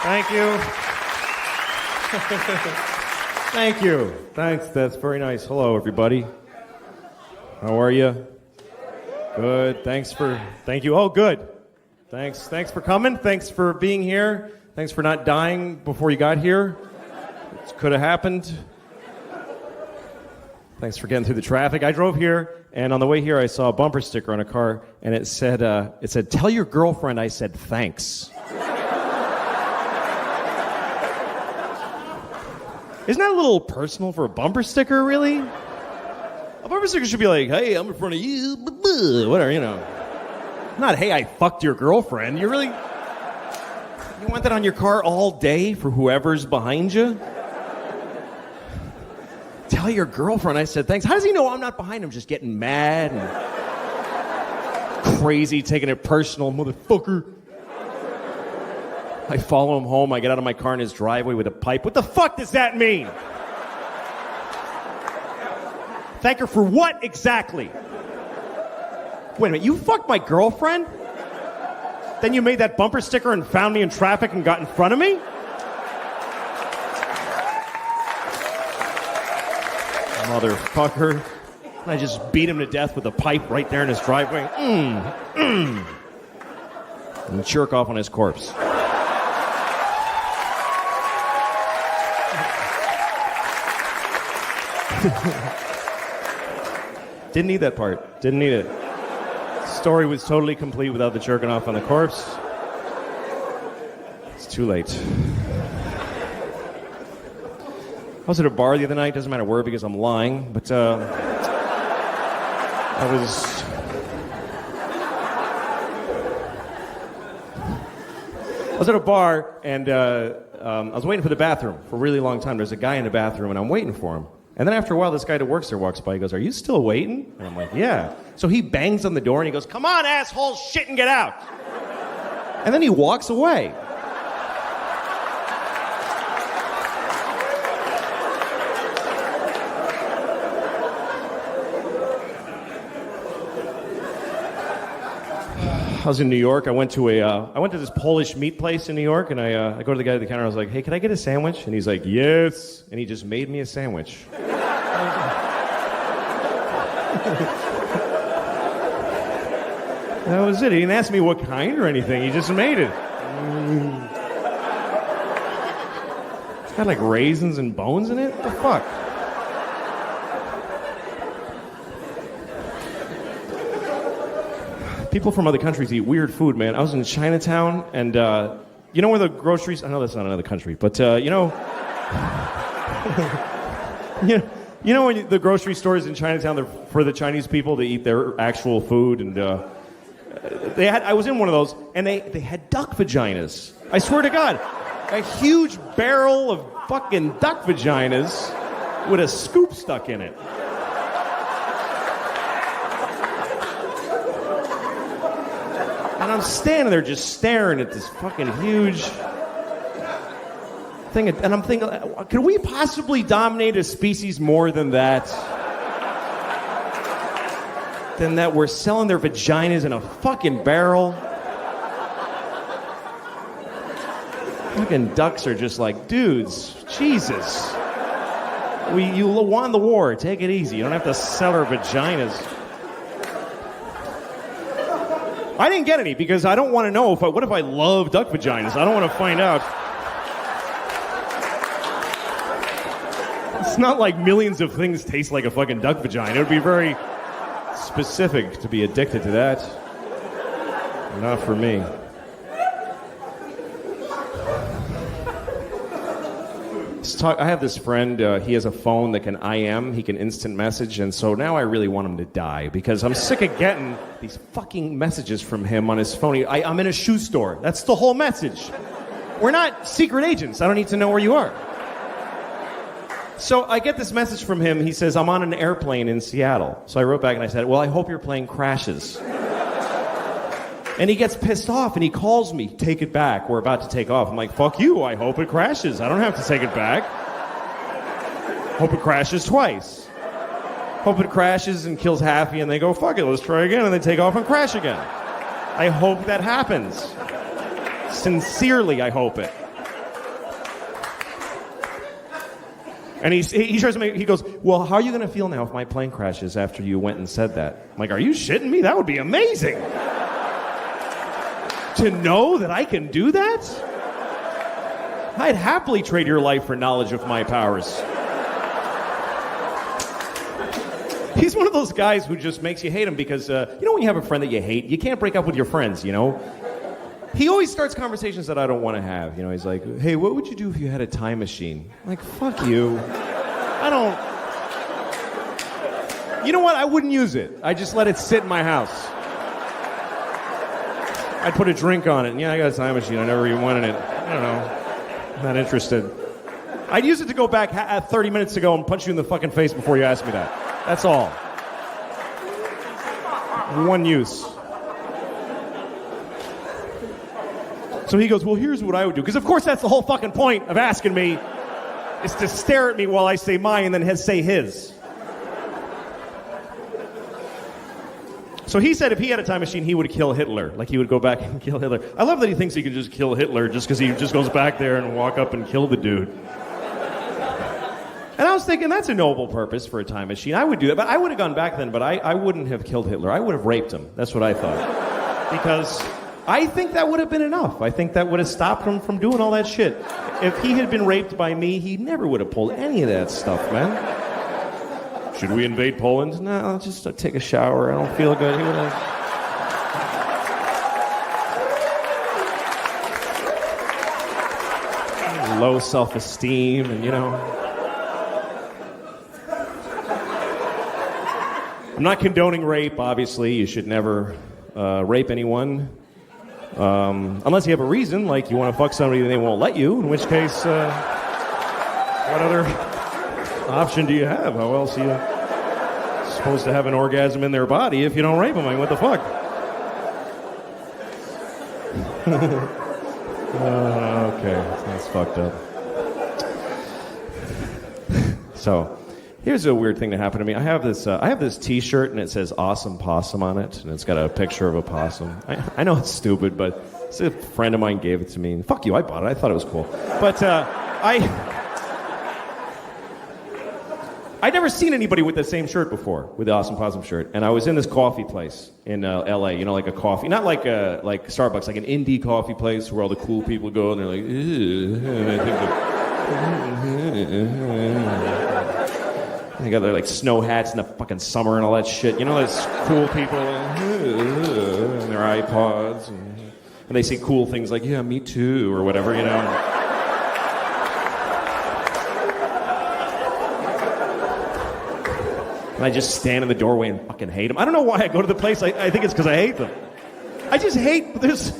Thank you. Thank you. Thanks. That's very nice. Hello, everybody. How are you? Good. Thank you. Oh, good. Thanks for coming. Thanks for being here. Thanks for not dying before you got here. It could have happened. Thanks for getting through the traffic. I drove here, and on the way here, I saw a bumper sticker on a car, and it said, "Tell your girlfriend I said thanks." Isn't that a little personal for a bumper sticker, really? A bumper sticker should be like, "Hey, I'm in front of you," whatever, you know. Not, "Hey, I fucked your girlfriend." You want that on your car all day for whoever's behind you? Tell your girlfriend I said thanks. How does he know I'm not behind him, just getting mad and crazy, taking it personal, motherfucker? I follow him home. I get out of my car in his driveway with a pipe. What the fuck does that mean? Thank her for what exactly? Wait a minute, you fucked my girlfriend? Then you made that bumper sticker and found me in traffic and got in front of me? Motherfucker. And I just beat him to death with a pipe right there in his driveway. And jerk off on his corpse. Didn't need that part. Didn't need it. Story was totally complete without the jerking off on the corpse. It's too late. I was at a bar the other night. Doesn't matter where because I'm lying. But I was at a bar and I was waiting for the bathroom for a really long time. There's a guy in the bathroom and I'm waiting for him. And then after a while, this guy that works there walks by. He goes, "Are you still waiting?" And I'm like, "Yeah." So he bangs on the door and he goes, "Come on, asshole, shit and get out." And then he walks away. I was in New York. I went to this Polish meat place in New York, and I go to the guy at the counter. I was like, "Hey, can I get a sandwich?" And he's like, "Yes." And he just made me a sandwich. That was it. He didn't ask me what kind or anything. He just made it. It's got like raisins and bones in it. What the fuck? People from other countries eat weird food, man. I was in Chinatown, and you know where the groceries... I know that's not another country, but you know... you know when the grocery stores in Chinatown, they're for the Chinese people to eat their actual food, and I was in one of those, and they had duck vaginas. I swear to God. A huge barrel of fucking duck vaginas with a scoop stuck in it. And I'm standing there just staring at this fucking huge thing. And I'm thinking, could we possibly dominate a species more than that? Than that we're selling their vaginas in a fucking barrel? Fucking ducks are just like, dudes, Jesus. You won the war. Take it easy. You don't have to sell our vaginas. I didn't get any because I don't want to know what if I love duck vaginas? I don't want to find out. It's not like millions of things taste like a fucking duck vagina. It would be very specific to be addicted to that. Not for me. I have this friend, he has a phone that can IM, he can instant message, and so now I really want him to die because I'm sick of getting these fucking messages from him on his phone. I'm in a shoe store. That's the whole message. We're not secret agents. I don't need to know where you are. So I get this message from him. He says, "I'm on an airplane in Seattle." So I wrote back and I said, "Well, I hope your plane crashes." And he gets pissed off, and he calls me, "Take it back. We're about to take off." I'm like, "Fuck you. I hope it crashes. I don't have to take it back. Hope it crashes twice. Hope it crashes and kills Happy, and they go, fuck it, let's try again, and they take off and crash again." I hope that happens. Sincerely, I hope it. And he tries to he goes, well, how are you going to feel now if my plane crashes after you went and said that? I'm like, are you shitting me? That would be amazing. To know that I can do that? I'd happily trade your life for knowledge of my powers. He's one of those guys who just makes you hate him because, you know when you have a friend that you hate, you can't break up with your friends, you know? He always starts conversations that I don't want to have. You know, he's like, hey, what would you do if you had a time machine? I'm like, fuck you. I don't... You know what? I wouldn't use it. I just let it sit in my house. I'd put a drink on it. And yeah, I got a time machine. I never even wanted it. I don't know. I'm not interested. I'd use it to go back 30 minutes ago and punch you in the fucking face before you asked me that. That's all. One use. So he goes, well, here's what I would do. Because, of course, that's the whole fucking point of asking me, is to stare at me while I say mine and then say his. So he said if he had a time machine, he would kill Hitler. Like, he would go back and kill Hitler. I love that he thinks he can just kill Hitler just because he just goes back there and walk up and kill the dude. And I was thinking, that's a noble purpose for a time machine. I would do that. But I would have gone back then, but I wouldn't have killed Hitler. I would have raped him. That's what I thought. Because... I think that would have been enough. I think that would have stopped him from doing all that shit. If he had been raped by me, he never would have pulled any of that stuff, man. Should we invade Poland? No, I'll just take a shower. I don't feel good. He would have... Low self-esteem and, you know... I'm not condoning rape, obviously. You should never rape anyone. Unless you have a reason, like you want to fuck somebody and they won't let you, in which case, what other option do you have? How else are you supposed to have an orgasm in their body if you don't rape them? I mean, what the fuck? Okay, that's fucked up. So... Here's a weird thing that happened to me. I have this T-shirt and it says "Awesome Possum" on it, and it's got a picture of a possum. I know it's stupid, but a friend of mine gave it to me. And fuck you, I bought it. I thought it was cool. But I'd never seen anybody with the same shirt before, with the Awesome Possum shirt. And I was in this coffee place in L.A. You know, like a coffee, not like Starbucks, like an indie coffee place where all the cool people go and they're like, they got their like snow hats in the fucking summer and all that shit. You know, those cool people and their iPods, and they say cool things like, yeah, me too, or whatever, you know. And I just stand in the doorway and fucking hate them. I don't know why I go to the place. I think it's because I hate them. I just hate, there's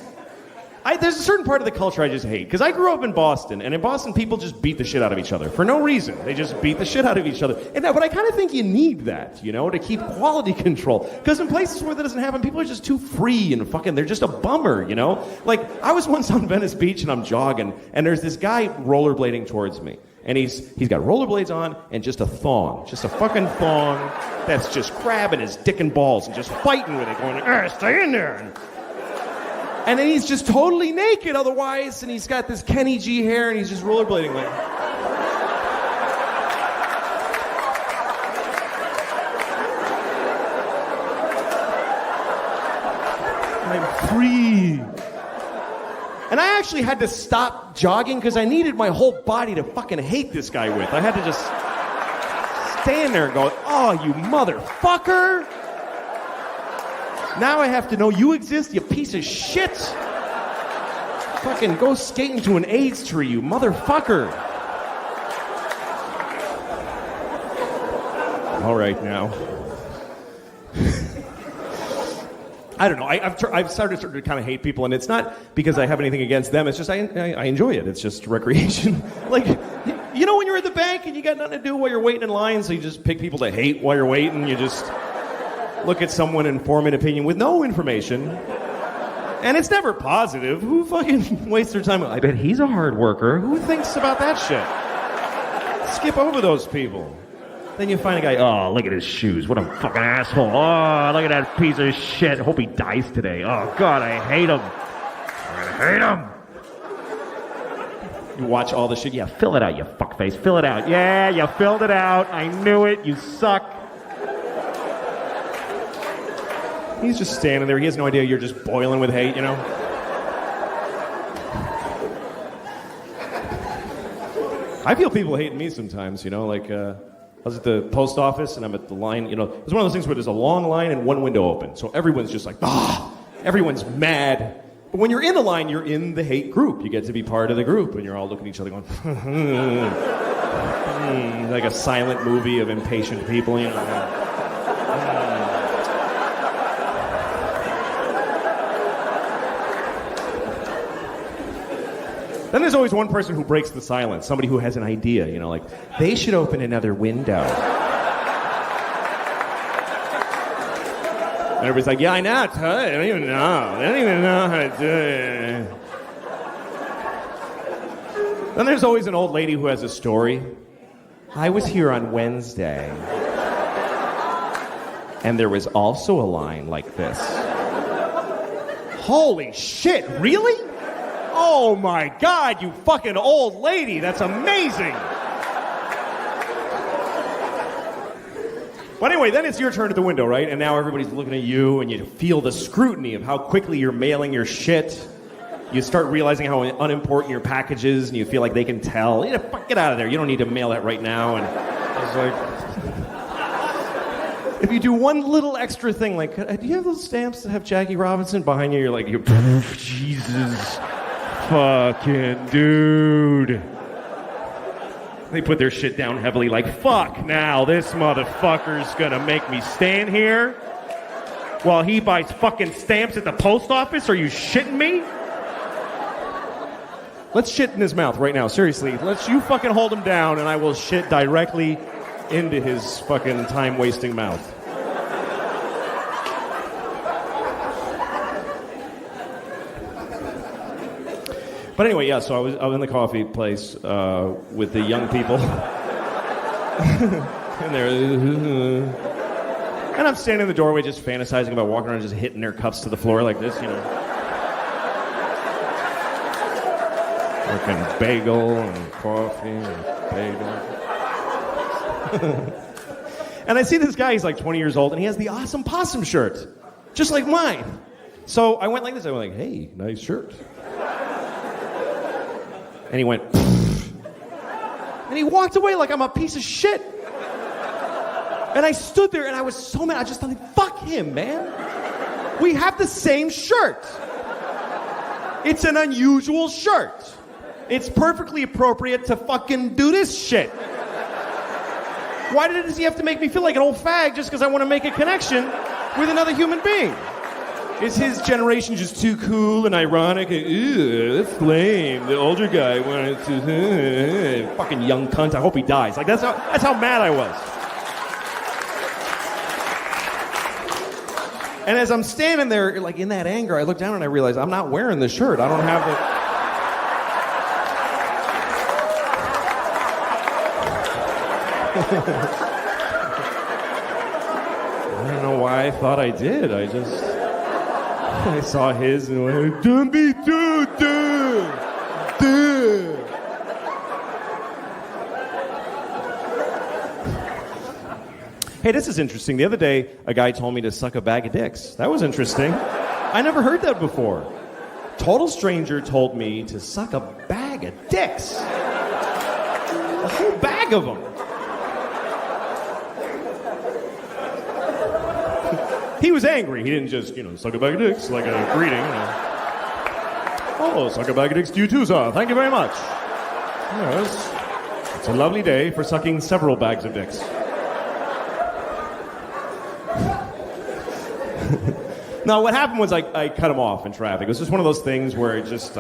a certain part of the culture I just hate. Because I grew up in Boston, and in Boston, people just beat the shit out of each other. For no reason. They just beat the shit out of each other. But I kind of think you need that, you know, to keep quality control. Because in places where that doesn't happen, people are just too free and fucking, they're just a bummer, you know? Like, I was once on Venice Beach, and I'm jogging, and there's this guy rollerblading towards me. And he's got rollerblades on and just a thong. Just a fucking thong that's just grabbing his dick and balls and just fighting with it, going, stay in there. And then he's just totally naked otherwise, and he's got this Kenny G hair, and he's just rollerblading like... I'm free. And I actually had to stop jogging because I needed my whole body to fucking hate this guy with. I had to just stand there and go, oh, you motherfucker! Now I have to know you exist, you piece of shit. Fucking go skate into an AIDS tree, you motherfucker. All right, now. I don't know. I've started to kind of hate people, and it's not because I have anything against them. It's just I enjoy it. It's just recreation. Like, you know when you're at the bank and you got nothing to do while you're waiting in line, so you just pick people to hate while you're waiting. You just... look at someone and form an opinion with no information. And it's never positive. Who fucking wastes their time? I bet he's a hard worker. Who thinks about that shit? Skip over those people. Then you find a guy, oh, look at his shoes. What a fucking asshole. Oh, look at that piece of shit. I hope he dies today. Oh, God, I hate him. I hate him. You watch all the shit. Yeah, fill it out, you fuckface. Fill it out. Yeah, you filled it out. I knew it. You suck. He's just standing there. He has no idea you're just boiling with hate, you know? I feel people hating me sometimes, you know? Like, I was at the post office and I'm at the line, you know? It's one of those things where there's a long line and one window open. So everyone's just like, everyone's mad. But when you're in the line, you're in the hate group. You get to be part of the group and you're all looking at each other going, like a silent movie of impatient people, you know? Then there's always one person who breaks the silence, somebody who has an idea, you know, like, they should open another window. And everybody's like, yeah, I know, I don't even know. They don't even know how to do it. Then there's always an old lady who has a story. I was here on Wednesday, and there was also a line like this. Holy shit, really? Oh my God, you fucking old lady. That's amazing. But anyway, then it's your turn at the window, right? And now everybody's looking at you and you feel the scrutiny of how quickly you're mailing your shit. You start realizing how unimportant your package is and you feel like they can tell. Get out of there. You don't need to mail that right now. And it's like, if you do one little extra thing, like, do you have those stamps that have Jackie Robinson behind you? You're like, Jesus. Fucking dude. They put their shit down heavily like, fuck now, this motherfucker's gonna make me stand here while he buys fucking stamps at the post office? Are you shitting me? Let's shit in his mouth right now, seriously. You fucking hold him down and I will shit directly into his fucking time-wasting mouth. But anyway, yeah, so I was in the coffee place with the young people. And I'm standing in the doorway just fantasizing about walking around just hitting their cups to the floor like this, you know. Fucking bagel and coffee and bagel. And I see this guy, he's like 20 years old, and he has the awesome possum shirt, just like mine. So I went like this, I went like, hey, nice shirt. And he went, and he walked away like I'm a piece of shit. And I stood there and I was so mad. I just thought, fuck him, man. We have the same shirt. It's an unusual shirt. It's perfectly appropriate to fucking do this shit. Why does he have to make me feel like an old fag just because I want to make a connection with another human being? Is his generation just too cool and ironic? Ew, that's lame. The older guy wanted to... fucking young cunt. I hope he dies. Like, that's how mad I was. And as I'm standing there, like, in that anger, I look down and I realize I'm not wearing the shirt. I don't have the... I don't know why I thought I did. I saw his and went, don't be dude. Hey, this is interesting. The other day, a guy told me to suck a bag of dicks. That was interesting. I never heard that before. Total stranger told me to suck a bag of dicks. A whole bag of them. He was angry. He didn't just, suck a bag of dicks like a greeting. Oh, suck a bag of dicks to you too, sir. Thank you very much. Yes. It's a lovely day for sucking several bags of dicks. No, what happened was I cut him off in traffic. It was just one of those things where I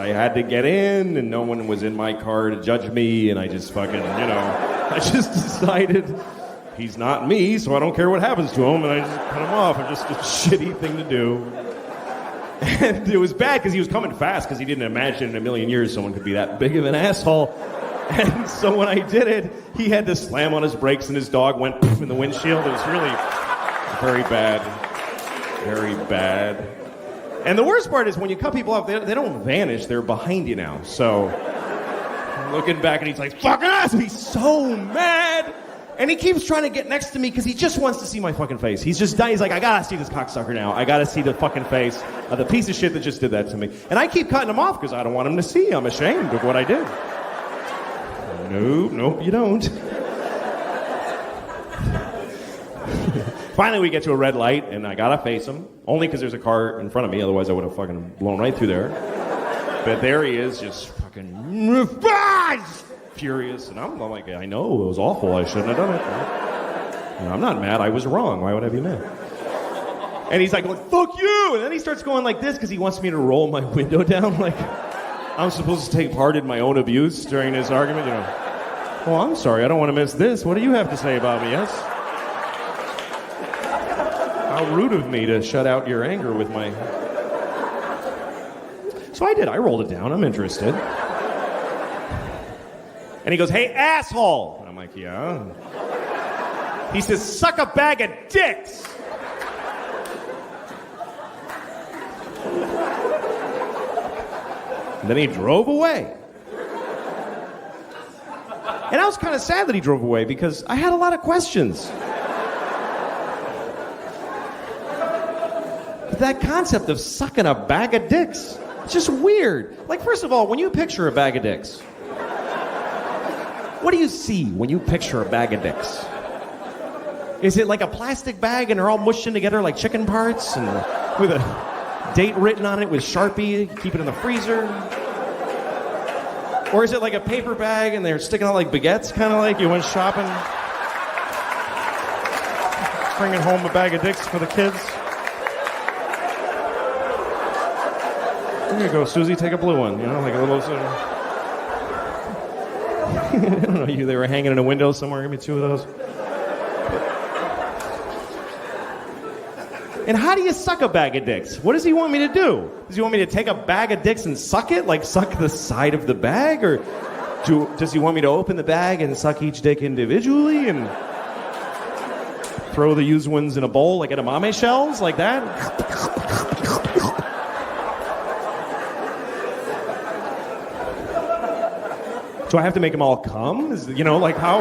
had to get in and no one was in my car to judge me and I just fucking, I just decided... He's not me, so I don't care what happens to him, and I just cut him off. It's just a shitty thing to do. And it was bad because he was coming fast because he didn't imagine in a million years someone could be that big of an asshole. And so when I did it, he had to slam on his brakes and his dog went poof in the windshield. It was really very bad. Very bad. And the worst part is when you cut people off, they don't vanish. They're behind you now. So I'm looking back and he's like, fuck us! He's so mad. And he keeps trying to get next to me because he just wants to see my fucking face. He's just dying. He's like, I gotta see this cocksucker now. I gotta see the fucking face of the piece of shit that just did that to me. And I keep cutting him off because I don't want him to see. I'm ashamed of what I did. Nope, you don't. Finally, we get to a red light, and I gotta face him. Only because there's a car in front of me, otherwise I would have fucking blown right through there. But there he is, just fucking furious. And I'm like, I know, it was awful. I shouldn't have done it. And I'm not mad. I was wrong. Why would I be mad? And he's like, fuck you! And then he starts going like this because he wants me to roll my window down. Like, I'm supposed to take part in my own abuse during this argument. You know, well, I'm sorry. I don't want to miss this. What do you have to say about me, yes? How rude of me to shut out your anger with my... So I did. I rolled it down. I'm interested. And he goes, hey, asshole! And I'm like, yeah? He says, suck a bag of dicks! And then he drove away. And I was kind of sad that he drove away because I had a lot of questions. But that concept of sucking a bag of dicks, it's just weird. Like, first of all, when you picture a bag of dicks, what do you see when you picture a bag of dicks? Is it like a plastic bag and they're all mushed in together like chicken parts and with a date written on it with Sharpie, keep it in the freezer? Or is it like a paper bag and they're sticking out like baguettes, kind of like you went shopping? Bringing home a bag of dicks for the kids? There you go, Susie, take a blue one, you know, like a little... I don't know, they were hanging in a window somewhere, give me two of those. And how do you suck a bag of dicks? What does he want me to do? Does he want me to take a bag of dicks and suck it? Like suck the side of the bag? Or does he want me to open the bag and suck each dick individually and throw the used ones in a bowl like edamame shells? Like that? Do I have to make them all come? You know, like how...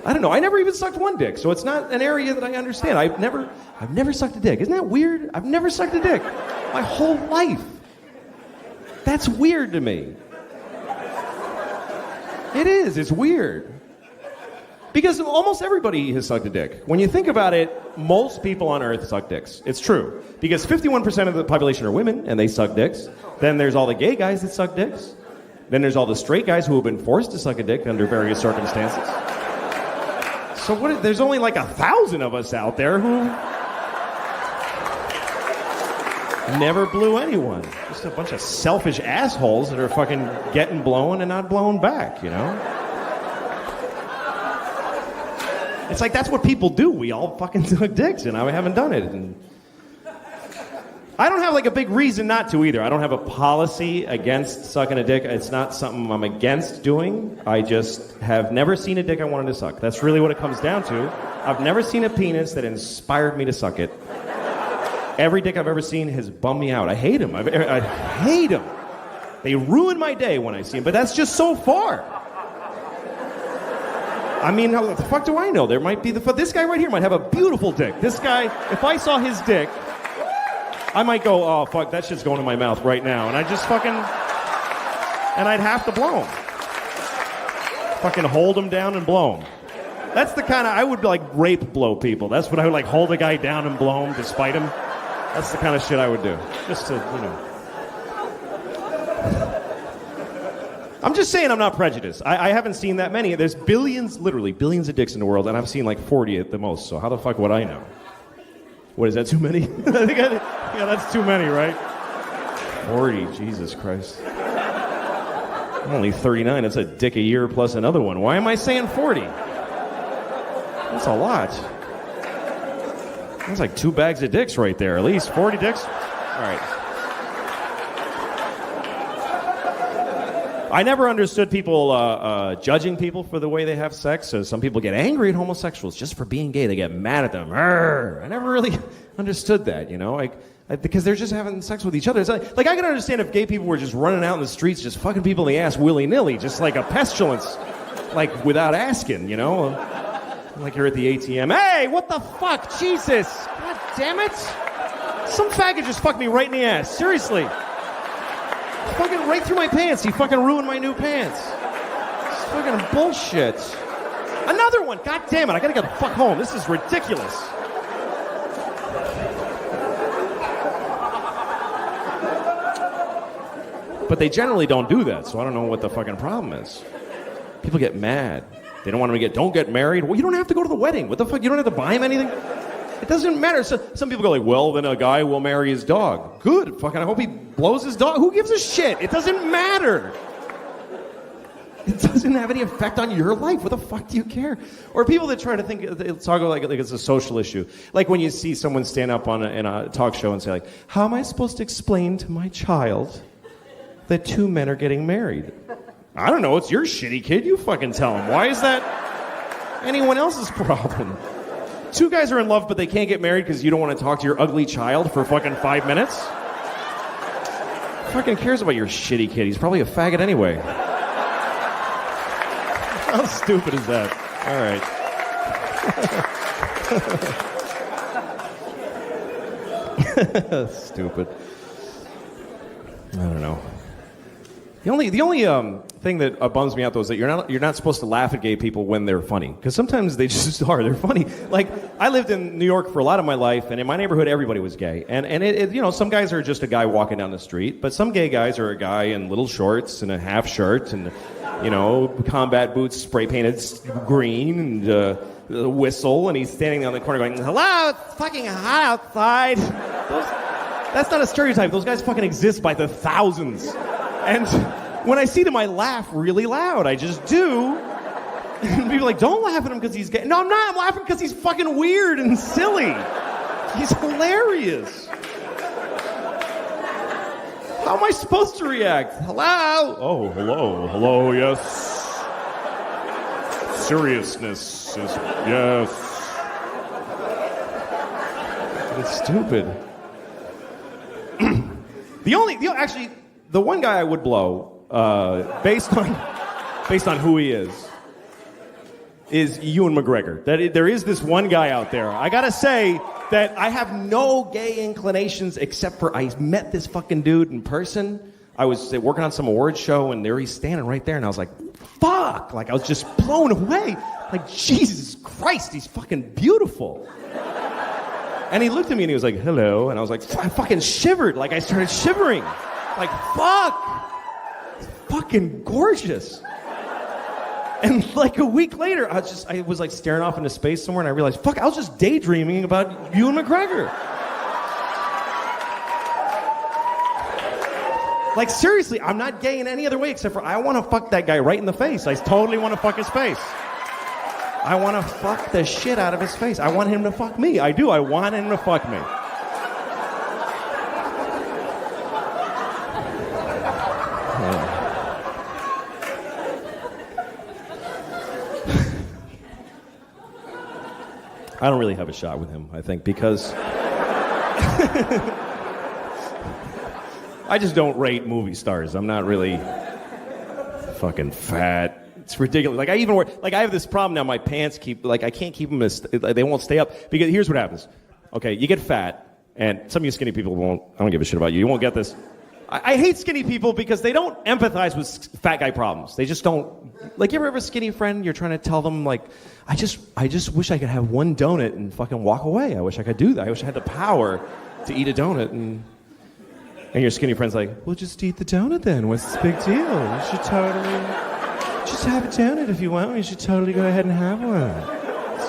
I don't know. I never even sucked one dick, so it's not an area that I understand. I've never sucked a dick. Isn't that weird? I've never sucked a dick my whole life. That's weird to me. It is. It's weird. Because almost everybody has sucked a dick. When you think about it, most people on Earth suck dicks. It's true. Because 51% of the population are women, and they suck dicks. Then there's all the gay guys that suck dicks. Then there's all the straight guys who have been forced to suck a dick under various circumstances. So there's only like 1,000 of us out there who never blew anyone. Just a bunch of selfish assholes that are fucking getting blown and not blown back, you know? It's like that's what people do. We all fucking suck dicks, and I haven't done it. And I don't have like a big reason not to either. I don't have a policy against sucking a dick. It's not something I'm against doing. I just have never seen a dick I wanted to suck. That's really what it comes down to. I've never seen a penis that inspired me to suck it. Every dick I've ever seen has bummed me out. I hate them. I hate them. They ruin my day when I see them, but that's just so far. I mean, how the fuck do I know? There might be this guy right here might have a beautiful dick. This guy, if I saw his dick, I might go, oh, fuck, that shit's going in my mouth right now. And I just fucking... And I'd have to blow him. Fucking hold him down and blow him. That's the kind of... I would, like, rape blow people. That's what I would, like, hold a guy down and blow him to spite him. That's the kind of shit I would do. Just to, you know... I'm just saying I'm not prejudiced. I haven't seen that many. There's billions, literally billions of dicks in the world, and I've seen like 40 at the most, so how the fuck would I know? What, is that too many? Yeah, that's too many, right? 40, Jesus Christ. I'm only 39, that's a dick a year plus another one. Why am I saying 40? That's a lot. That's like 2 bags of dicks right there, at least 40 dicks. All right. I never understood people judging people for the way they have sex. So some people get angry at homosexuals just for being gay. They get mad at them. Arr! I never really understood that, you know, because they're just having sex with each other. It's like I can understand if gay people were just running out in the streets, just fucking people in the ass willy-nilly, just like a pestilence, like without asking, you know. Like you're at the ATM. Hey, what the fuck? Jesus. God damn it. Some faggot just fucked me right in the ass. Seriously. Fucking right through my pants. He fucking ruined my new pants. It's fucking bullshit. Another one. God damn it. I gotta get the fuck home. This is ridiculous. But they generally don't do that, so I don't know what the fucking problem is. People get mad. They don't want them to don't get married. Well, you don't have to go to the wedding. What the fuck? You don't have to buy him anything? It doesn't matter. So, some people go like, well, then a guy will marry his dog. Good. Fucking, I hope he blows his dog. Who gives a shit? It doesn't matter. It doesn't have any effect on your life. What the fuck do you care? Or people that try to talk about like it's a social issue. Like when you see someone stand up in a talk show and say like, how am I supposed to explain to my child that two men are getting married? I don't know. It's your shitty kid. You fucking tell him. Why is that anyone else's problem? Two guys are in love, but they can't get married because you don't want to talk to your ugly child for fucking 5 minutes? Who fucking cares about your shitty kid? He's probably a faggot anyway. How stupid is that? All right. Stupid. I don't know. The only thing that bums me out though is that you're not supposed to laugh at gay people when they're funny, because sometimes they just are. They're funny. Like I lived in New York for a lot of my life, and in my neighborhood everybody was gay, and it you know, some guys are just a guy walking down the street, but some gay guys are a guy in little shorts and a half shirt and, you know, combat boots spray painted green and a whistle, and he's standing on the corner going, hello, it's fucking hot outside. That's not a stereotype. Those guys fucking exist by the thousands. And when I see them, I laugh really loud. I just do. And people are like, don't laugh at him because he's gay. No, I'm not. I'm laughing because he's fucking weird and silly. He's hilarious. How am I supposed to react? Hello? Oh, hello. Hello, yes. Seriousness is, yes. It's stupid. Actually, the one guy I would blow, based on who he is Ewan McGregor. There is this one guy out there. I gotta say that I have no gay inclinations except for I met this fucking dude in person. I was working on some awards show, and there he's standing right there, and I was like, fuck! Like, I was just blown away. Like, Jesus Christ, he's fucking beautiful. And he looked at me and he was like, hello. And I was like, I fucking shivered. Like, I started shivering. Like, fuck. It's fucking gorgeous. And like a week later, I was like staring off into space somewhere, and I realized, fuck, I was just daydreaming about Ewan McGregor. Like, seriously, I'm not gay in any other way except for I want to fuck that guy right in the face. I totally want to fuck his face. I want to fuck the shit out of his face. I want him to fuck me. I do. I want him to fuck me. I don't really have a shot with him, I think, because I just don't rate movie stars. I'm not really fucking fat. It's ridiculous. Like, I have this problem now. My pants I can't keep them they won't stay up. Because here's what happens. Okay, you get fat, and some of you skinny people I don't give a shit about you. You won't get this. I hate skinny people because they don't empathize with fat guy problems. They just don't. Like, you ever have a skinny friend, you're trying to tell them, like, I just wish I could have one donut and fucking walk away. I wish I could do that. I wish I had the power to eat a donut. And your skinny friend's like, well, just eat the donut then. What's the big deal? You should totally just have a donut if you want. You should totally go ahead and have one.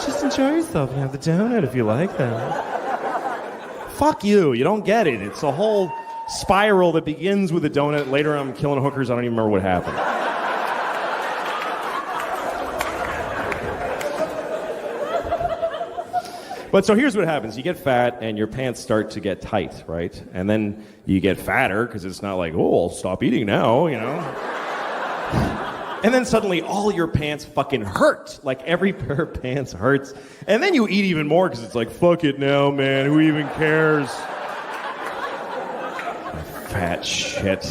Just enjoy yourself and have the donut if you like that. Fuck you. You don't get it. It's a whole spiral that begins with a donut. Later I'm killing hookers. I don't even remember what happened. But so here's what happens. You get fat and your pants start to get tight, right? And then you get fatter because it's not like, oh, I'll stop eating now, you know? And then suddenly all your pants fucking hurt. Like every pair of pants hurts. And then you eat even more because it's like, fuck it now, man. Who even cares? Fat shit.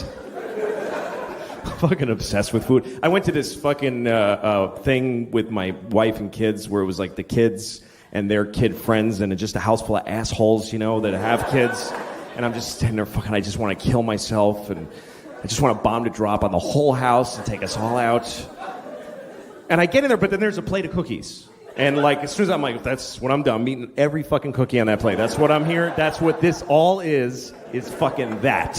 Fucking obsessed with food. I went to this fucking thing with my wife and kids where it was like the kids and their kid friends and just a house full of assholes, you know, that have kids. And I'm just standing there fucking, I just want to kill myself and I just want a bomb to drop on the whole house and take us all out. And I get in there, but then there's a plate of cookies. And like, as soon as I'm like, that's when I'm done. I'm eating every fucking cookie on that plate. That's what I'm here. That's what this all is fucking that.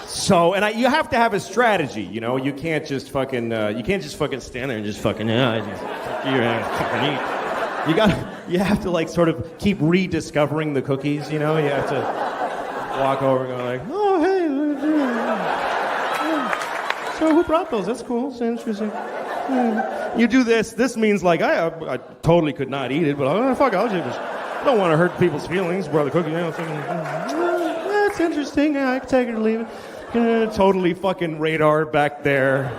So, and you have to have a strategy, you know? You can't just fucking stand there and just fucking, fucking eat. You have to like sort of keep rediscovering the cookies, you know? You have to walk over and go like, oh, hey. So who brought those? That's cool. It's interesting. You do this. This means like I totally could not eat it, but fuck, I'll just don't want to hurt people's feelings. Brought the cookie. You know, that's interesting. Yeah, I can take it or leave it. Totally fucking radar back there.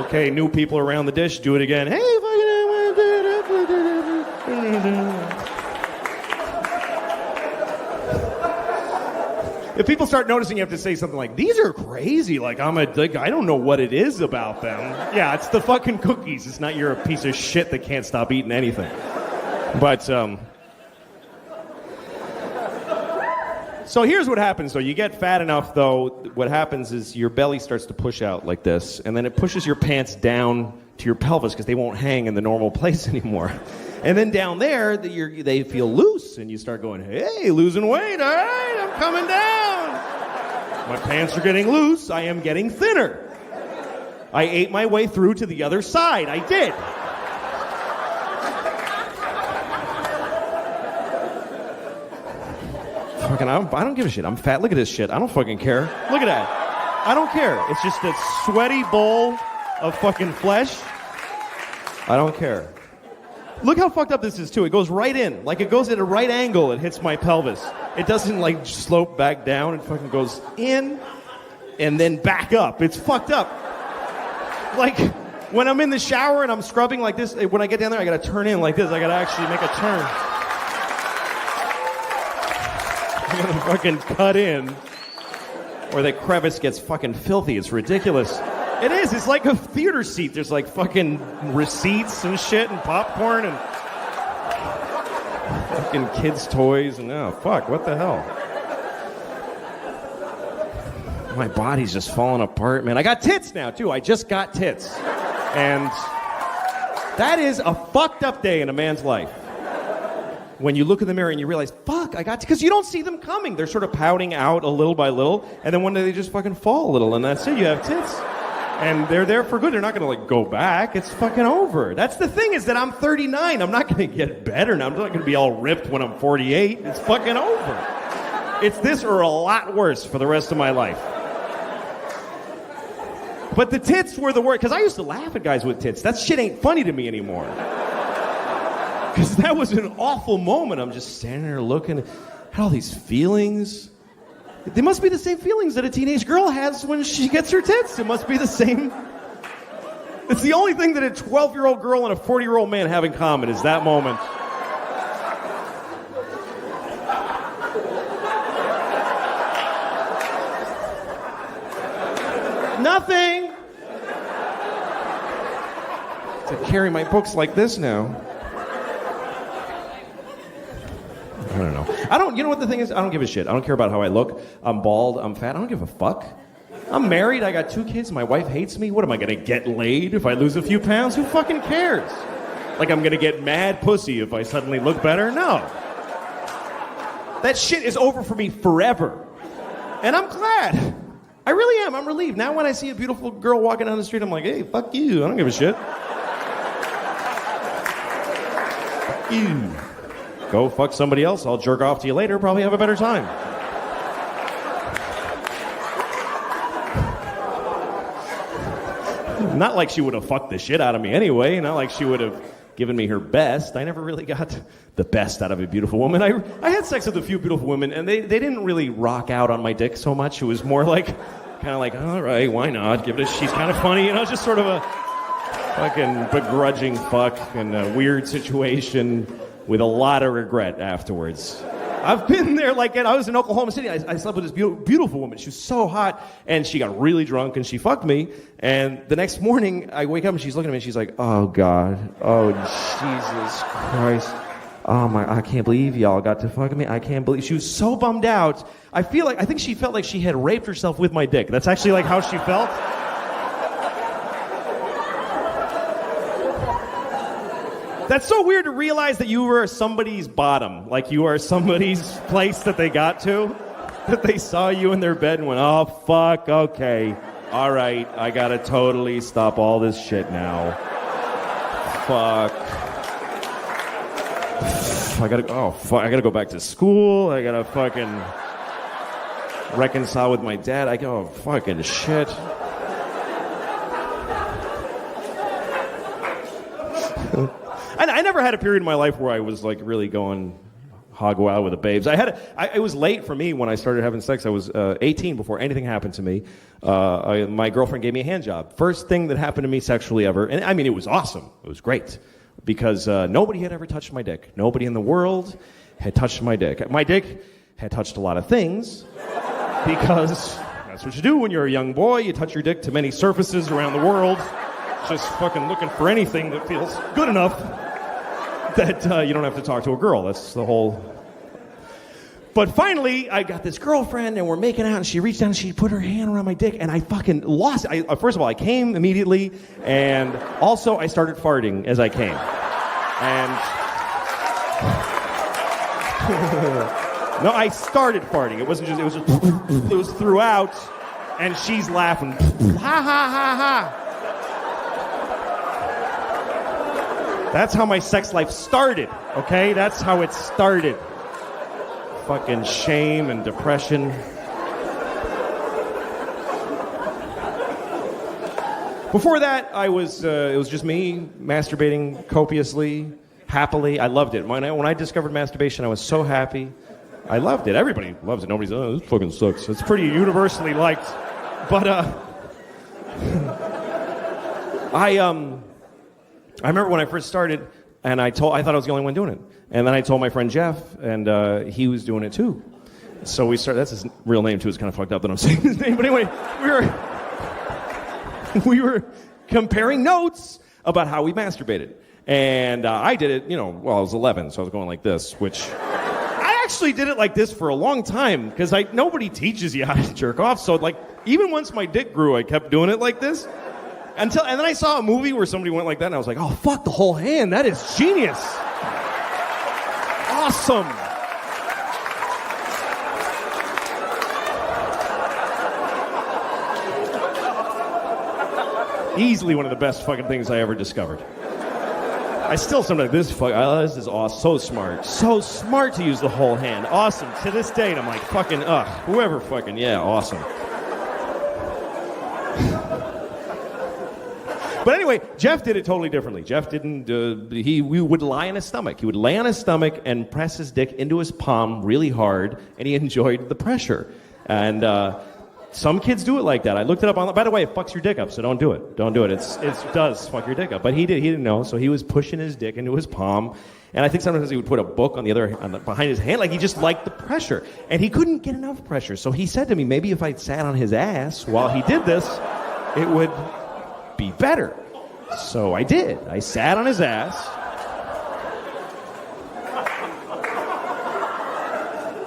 Okay, new people around the dish. Do it again. Hey, if people start noticing, you have to say something like, these are crazy. Like, I don't know what it is about them. Yeah, it's the fucking cookies. It's not you're a piece of shit that can't stop eating anything. But, so here's what happens, though. You get fat enough, though, what happens is your belly starts to push out like this, and then it pushes your pants down to your pelvis because they won't hang in the normal place anymore. And then down there, they feel loose, and you start going, hey, losing weight, all right, I'm coming down. My pants are getting loose, I am getting thinner. I ate my way through to the other side, I did. Fucking, I don't give a shit, I'm fat, look at this shit, I don't fucking care. Look at that, I don't care. It's just a sweaty bowl of fucking flesh. I don't care. Look how fucked up this is, too. It goes right in. Like, it goes at a right angle. It hits my pelvis. It doesn't, like, slope back down. It fucking goes in and then back up. It's fucked up. Like, when I'm in the shower and I'm scrubbing like this, when I get down there, I gotta turn in like this. I gotta actually make a turn. I gotta fucking cut in, or the crevice gets fucking filthy. It's ridiculous. It is. It's like a theater seat. There's like fucking receipts and shit and popcorn and fucking kids' toys and fuck, what the hell? My body's just falling apart, man. I got tits now, too. I just got tits. And that is a fucked up day in a man's life. When you look in the mirror and you realize, fuck, I got, because you don't see them coming. They're sort of pouting out a little by little, and then one day they just fucking fall a little, and that's it. You have tits. And they're there for good. They're not going to, like, go back. It's fucking over. That's the thing, is that I'm 39. I'm not going to get better now. I'm not going to be all ripped when I'm 48. It's fucking over. It's this or a lot worse for the rest of my life. But the tits were the worst, because I used to laugh at guys with tits. That shit ain't funny to me anymore. Because that was an awful moment. I'm just standing there looking, had all these feelings. They must be the same feelings that a teenage girl has when she gets her tits. It must be the same. It's the only thing that a 12-year-old girl and a 40-year-old man have in common is that moment. Nothing. To carry my books like this now. I don't know. You know what the thing is? I don't give a shit. I don't care about how I look. I'm bald. I'm fat. I don't give a fuck. I'm married. I got 2 kids. My wife hates me. What am I going to get laid if I lose a few pounds? Who fucking cares? Like I'm going to get mad pussy if I suddenly look better? No. That shit is over for me forever. And I'm glad. I really am. I'm relieved. Now when I see a beautiful girl walking down the street, I'm like, hey, fuck you. I don't give a shit. Fuck you. Go fuck somebody else. I'll jerk off to you later. Probably have a better time. Not like she would have fucked the shit out of me anyway. Not like she would have given me her best. I never really got the best out of a beautiful woman. I had sex with a few beautiful women, and they didn't really rock out on my dick so much. It was more like kind of like, all right, why not? Give it a, she's kind of funny, you know, just sort of a fucking begrudging fuck in a weird situation with a lot of regret afterwards. I've been there, like, I was in Oklahoma City. I slept with this beautiful woman. She was so hot, and she got really drunk, and she fucked me. And the next morning, I wake up, and she's looking at me, and she's like, oh, God. Oh, Jesus Christ. Oh, my, I can't believe y'all got to fuck me. I can't believe. She was so bummed out. I think she felt like she had raped herself with my dick. That's actually, like, how she felt. That's so weird to realize that you were somebody's bottom. Like you are somebody's place that they got to. That they saw you in their bed and went, oh, fuck, okay. All right, I gotta totally stop all this shit now. Fuck. I gotta go back to school. I gotta fucking reconcile with my dad. I go, fucking shit. I never had a period in my life where I was like really going hog wild with the babes. It was late for me when I started having sex. I was 18 before anything happened to me. My girlfriend gave me a hand job. First thing that happened to me sexually ever. And I mean, it was awesome. It was great. Because nobody had ever touched my dick. Nobody in the world had touched my dick. My dick had touched a lot of things. Because that's what you do when you're a young boy. You touch your dick to many surfaces around the world. Just fucking looking for anything that feels good enough that you don't have to talk to a girl. That's the whole... But finally, I got this girlfriend, and we're making out, and she reached down, and she put her hand around my dick, and I fucking lost it. First of all, I came immediately, and also I started farting as I came. And... No, I started farting. It wasn't just... It was throughout, and she's laughing. Ha, ha, ha, ha. That's how my sex life started, okay? That's how it started. Fucking shame and depression. Before that, it was just me masturbating copiously, happily. I loved it. When I discovered masturbation, I was so happy. I loved it. Everybody loves it. Nobody's, oh, this fucking sucks. It's pretty universally liked. But, I remember when I first started, and I thought I was the only one doing it. And then I told my friend Jeff, and he was doing it too. So we started, that's his real name too, it's kind of fucked up that I'm saying his name. But anyway, we were comparing notes about how we masturbated. And I did it, I was 11, so I was going like this, which... I actually did it like this for a long time, because nobody teaches you how to jerk off. So like, even once my dick grew, I kept doing it like this. And then I saw a movie where somebody went like that, and I was like, oh, fuck, the whole hand. That is genius. Awesome. Easily one of the best fucking things I ever discovered. I still sometimes, this is awesome. So smart. So smart to use the whole hand. Awesome. To this day, and I'm like, fucking, whoever fucking, yeah, awesome. But anyway, Jeff did it totally differently. Jeff didn't, we would lie on his stomach. He would lay on his stomach and press his dick into his palm really hard, and he enjoyed the pressure. And some kids do it like that. I looked it up online. By the way, it fucks your dick up, so don't do it. Don't do it. It does fuck your dick up. But he didn't know, so he was pushing his dick into his palm. And I think sometimes he would put a book behind his hand, like he just liked the pressure. And he couldn't get enough pressure. So he said to me, maybe if I sat on his ass while he did this, it would be better. So I did. I sat on his ass.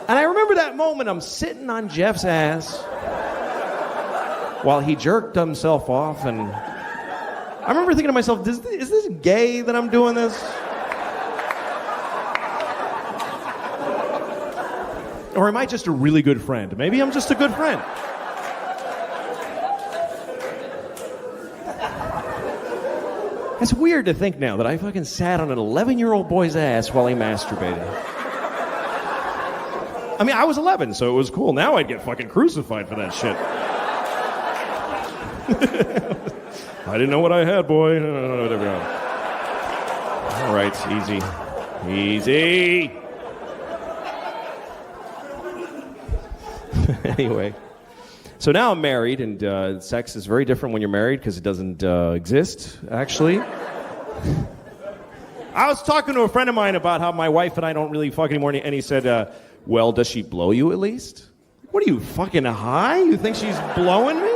And I remember that moment. I'm sitting on Jeff's ass while he jerked himself off, and I remember thinking to myself, is this gay that I'm doing this? Or am I just a really good friend? Maybe I'm just a good friend. It's weird to think now that I fucking sat on an 11-year-old boy's ass while he masturbated. I mean, I was 11, so it was cool. Now I'd get fucking crucified for that shit. I didn't know what I had, boy. All right, easy. Easy. Anyway. So now I'm married, and sex is very different when you're married because it doesn't exist, actually. I was talking to a friend of mine about how my wife and I don't really fuck anymore, and he said, well, does she blow you at least? What are you, fucking high? You think she's blowing me?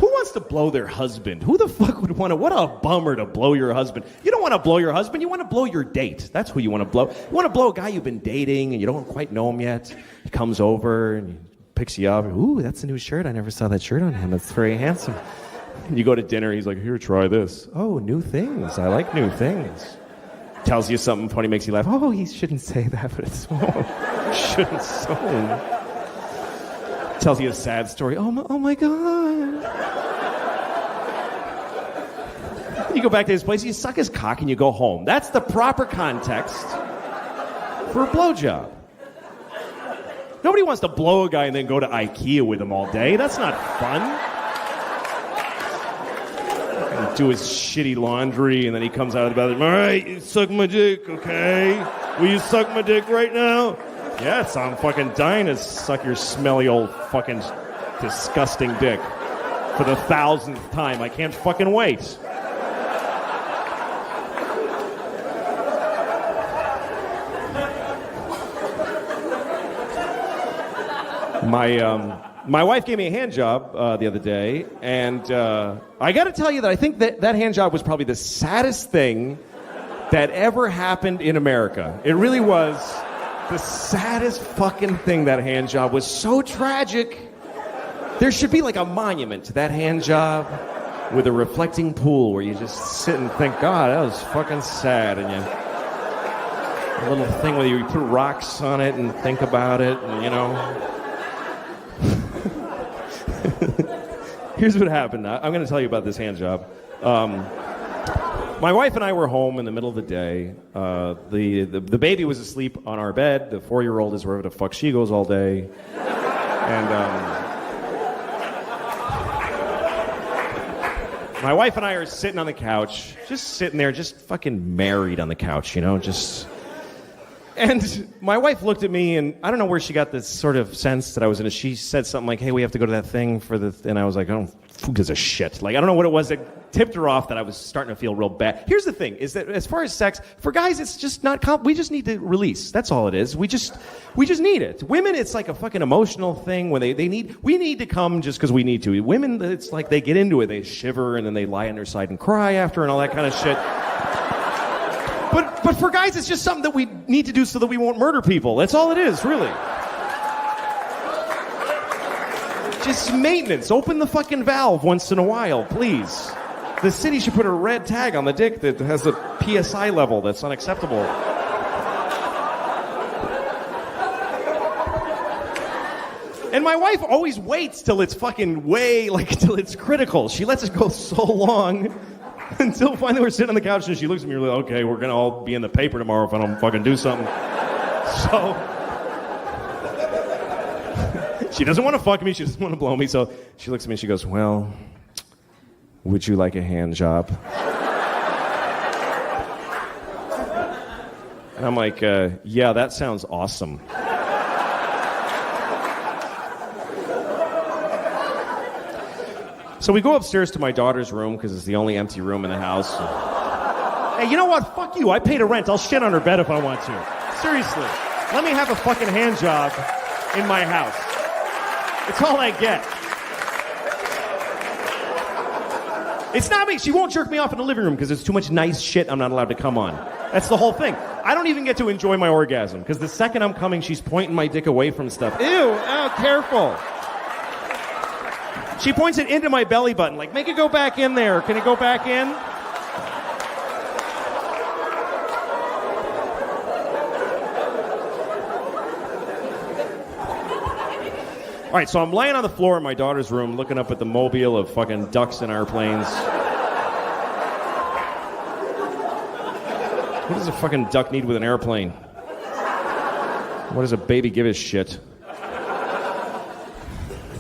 Who wants to blow their husband? Who the fuck would want to? What a bummer to blow your husband. You don't want to blow your husband. You want to blow your date. That's who you want to blow. You want to blow a guy you've been dating and you don't quite know him yet. He comes over and he picks you up. Ooh, that's a new shirt. I never saw that shirt on him. It's very handsome. And you go to dinner. He's like, here, try this. Oh, new things. I like new things. Tells you something funny, makes you laugh. Oh, he shouldn't say that, but it's shouldn't so. Tells you a sad story. Oh my God. You go back to his place, you suck his cock, and you go home. That's the proper context for a blowjob. Nobody wants to blow a guy and then go to IKEA with him all day. That's not fun. And do his shitty laundry, and then he comes out of the bathroom. All right, you suck my dick, okay? Will you suck my dick right now? Yes, I'm fucking dying to suck your smelly old fucking disgusting dick for the 1,000th time. I can't fucking wait. My wife gave me a hand job the other day, and I got to tell you that I think that hand job was probably the saddest thing that ever happened in America. It really was. The saddest fucking thing, that hand job, was so tragic. There should be like a monument to that hand job with a reflecting pool where you just sit and think, God, that was fucking sad. And a little thing where you put rocks on it and think about it, and you know. Here's what happened. I'm going to tell you about this hand job. My wife and I were home in the middle of the day. The baby was asleep on our bed. The 4-year-old is wherever the fuck she goes all day. And my wife and I are sitting on the couch, just sitting there, just fucking married on the couch, you know, just... And my wife looked at me, and I don't know where she got this sort of sense that I was in it. She said something like, hey, we have to go to that thing for the... And I was like, oh, who gives a shit? Like, I don't know what it was that tipped her off that I was starting to feel real bad. Here's the thing, is that as far as sex, for guys, it's just not... we just need to release. That's all it is. We just need it. Women, it's like a fucking emotional thing when they need... We need to come just because we need to. Women, it's like they get into it. They shiver, and then they lie on their side and cry after and all that kind of shit. But for guys, it's just something that we need to do so that we won't murder people. That's all it is, really. Just maintenance. Open the fucking valve once in a while, please. The city should put a red tag on the dick that has a PSI level that's unacceptable. And my wife always waits till it's fucking till it's critical. She lets it go so long until finally we're sitting on the couch and she looks at me and we're like, okay, we're going to all be in the paper tomorrow if I don't fucking do something. So she doesn't want to fuck me. She doesn't want to blow me. So she looks at me and she goes, well, would you like a hand job? And I'm like, yeah, that sounds awesome. So we go upstairs to my daughter's room because it's the only empty room in the house. Hey, you know what? Fuck you. I paid a rent. I'll shit on her bed if I want to. Seriously. Let me have a fucking hand job in my house. It's all I get. It's not me. She won't jerk me off in the living room because there's too much nice shit I'm not allowed to come on. That's the whole thing. I don't even get to enjoy my orgasm because the second I'm coming, she's pointing my dick away from stuff. Ew. Oh, careful. She points it into my belly button, like, make it go back in there. Can it go back in? All right, so I'm laying on the floor in my daughter's room, looking up at the mobile of fucking ducks and airplanes. What does a fucking duck need with an airplane? What does a baby give a shit?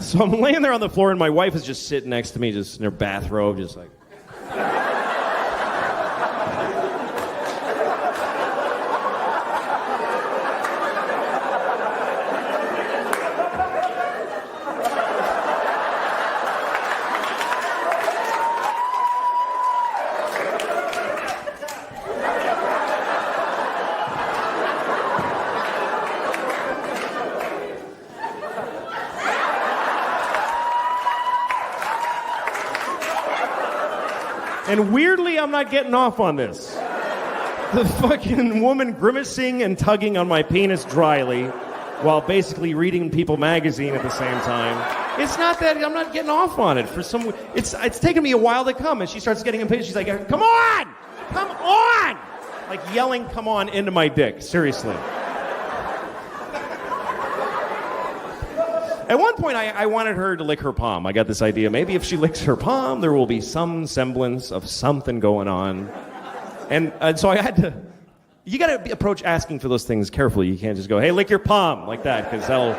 So I'm laying there on the floor, and my wife is just sitting next to me, just in her bathrobe, just like... And weirdly, I'm not getting off on this. The fucking woman grimacing and tugging on my penis dryly while basically reading People magazine at the same time. It's not that I'm not getting off on it. For some, it's taken me a while to come, and she starts getting impatient. She's like, "Come on! Come on!" Like yelling, "Come on," into my dick. Seriously. At one point, I wanted her to lick her palm. I got this idea. Maybe if she licks her palm, there will be some semblance of something going on. And so I had to... You got to approach asking for those things carefully. You can't just go, "Hey, lick your palm," like that, because that'll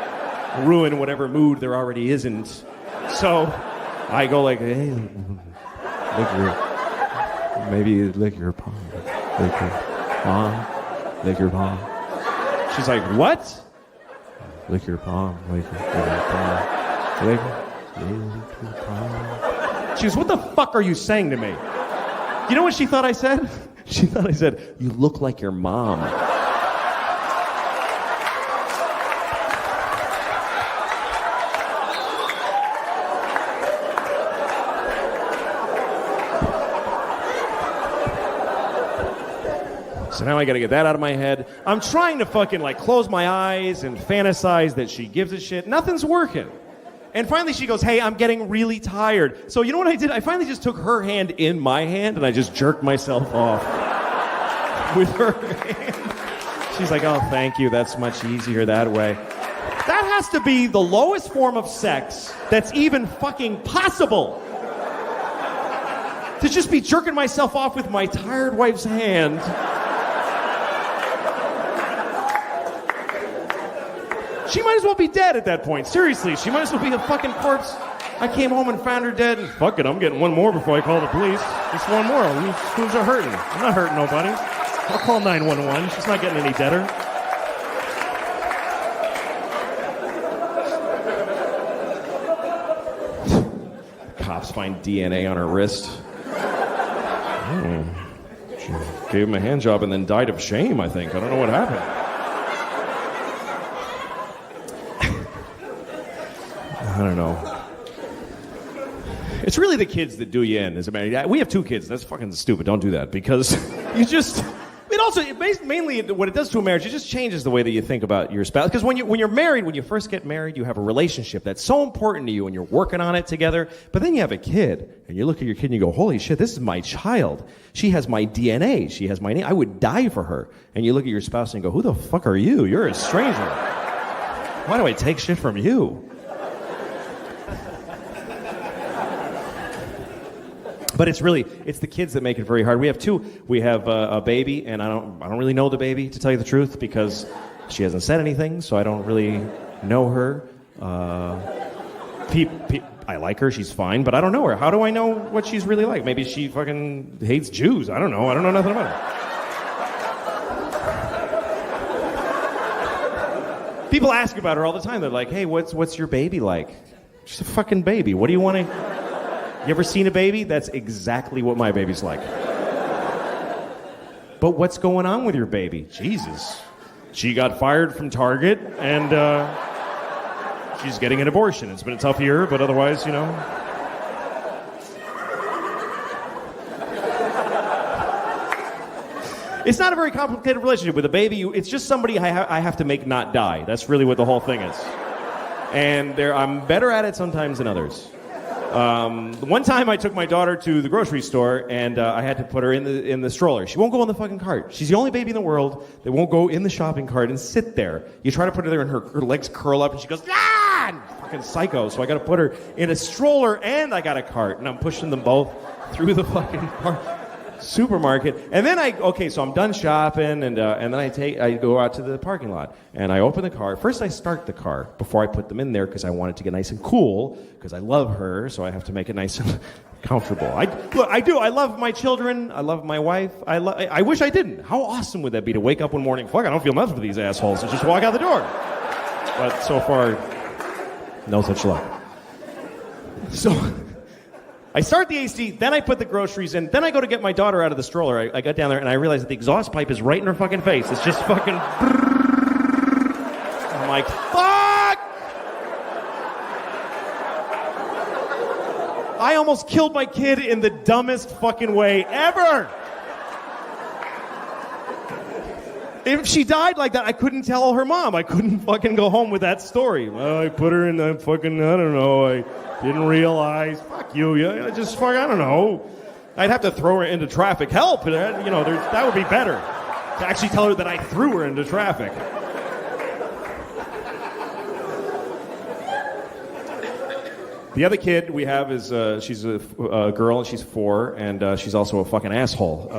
ruin whatever mood there already isn't. So I go like, "Hey, maybe lick your palm. Lick your palm. Lick your palm." She's like, "What?" "Lick your palm. Lick your palm. Lick your palm." She goes, "What the fuck are you saying to me?" You know what she thought I said? She thought I said, "You look like your mom." So now I gotta get that out of my head. I'm trying to fucking like close my eyes and fantasize that she gives a shit. Nothing's working. And finally she goes, "Hey, I'm getting really tired." So you know what I did? I finally just took her hand in my hand and I just jerked myself off with her hand. She's like, "Oh, thank you. That's much easier that way." That has to be the lowest form of sex that's even fucking possible. To just be jerking myself off with my tired wife's hand. She might as well be dead at that point. Seriously, she might as well be a fucking corpse. I came home and found her dead, and fuck it, I'm getting one more before I call the police. Just one more. Who's a hurting? I'm not hurting nobody. I'll call 911. She's not getting any deader. Cops find DNA on her wrist. She gave him a hand job and then died of shame, I think. I don't know what happened. I don't know. It's really the kids that do you in. As a man, we have 2 kids. That's fucking stupid. Don't do that because you just. Mainly what it does to a marriage, it just changes the way that you think about your spouse. Because when you're married, when you first get married, you have a relationship that's so important to you, and you're working on it together. But then you have a kid, and you look at your kid and you go, "Holy shit, this is my child. She has my DNA. She has my name. I would die for her." And you look at your spouse and go, "Who the fuck are you? You're a stranger. Why do I take shit from you?" But it's the kids that make it very hard. We have 2. We have a baby, and I don't really know the baby, to tell you the truth, because she hasn't said anything, so I don't really know her. I like her, she's fine, but I don't know her. How do I know what she's really like? Maybe she fucking hates Jews. I don't know nothing about her. People ask about her all the time. They're like, "Hey, what's your baby like?" She's a fucking baby. What do you want to... You ever seen a baby? That's exactly what my baby's like. But what's going on with your baby? Jesus. She got fired from Target, and she's getting an abortion. It's been a tough year, but otherwise, you know. It's not a very complicated relationship with a baby. It's just somebody I have to make not die. That's really what the whole thing is. And I'm better at it sometimes than others. One time I took my daughter to the grocery store, and I had to put her in the stroller. She won't go in the fucking cart. She's the only baby in the world that won't go in the shopping cart and sit there. You try to put her there, and her legs curl up, and she goes, "Ah!" Fucking psycho. So I got to put her in a stroller, and I got a cart, and I'm pushing them both through the fucking supermarket. And then so I'm done shopping, and then I go out to the parking lot, and I open the car. First I start the car before I put them in there, because I want it to get nice and cool, because I love her, so I have to make it nice and comfortable. I do. I love my children. I love my wife. I wish I didn't. How awesome would that be to wake up one morning, fuck, I don't feel nothing for these assholes, and just walk out the door. But so far, no such luck. So I start the AC, then I put the groceries in, then I go to get my daughter out of the stroller. I got down there, and I realize that the exhaust pipe is right in her fucking face. It's just fucking... I'm like, fuck! I almost killed my kid in the dumbest fucking way ever. If she died like that, I couldn't tell her mom. I couldn't fucking go home with that story. Well, I put her in the fucking, I don't know, I didn't realize. Fuck you. Yeah, just fuck, I don't know. I'd have to throw her into traffic. Help! You know, that would be better. To actually tell her that I threw her into traffic. The other kid we have is, she's a girl and she's 4, and she's also a fucking asshole.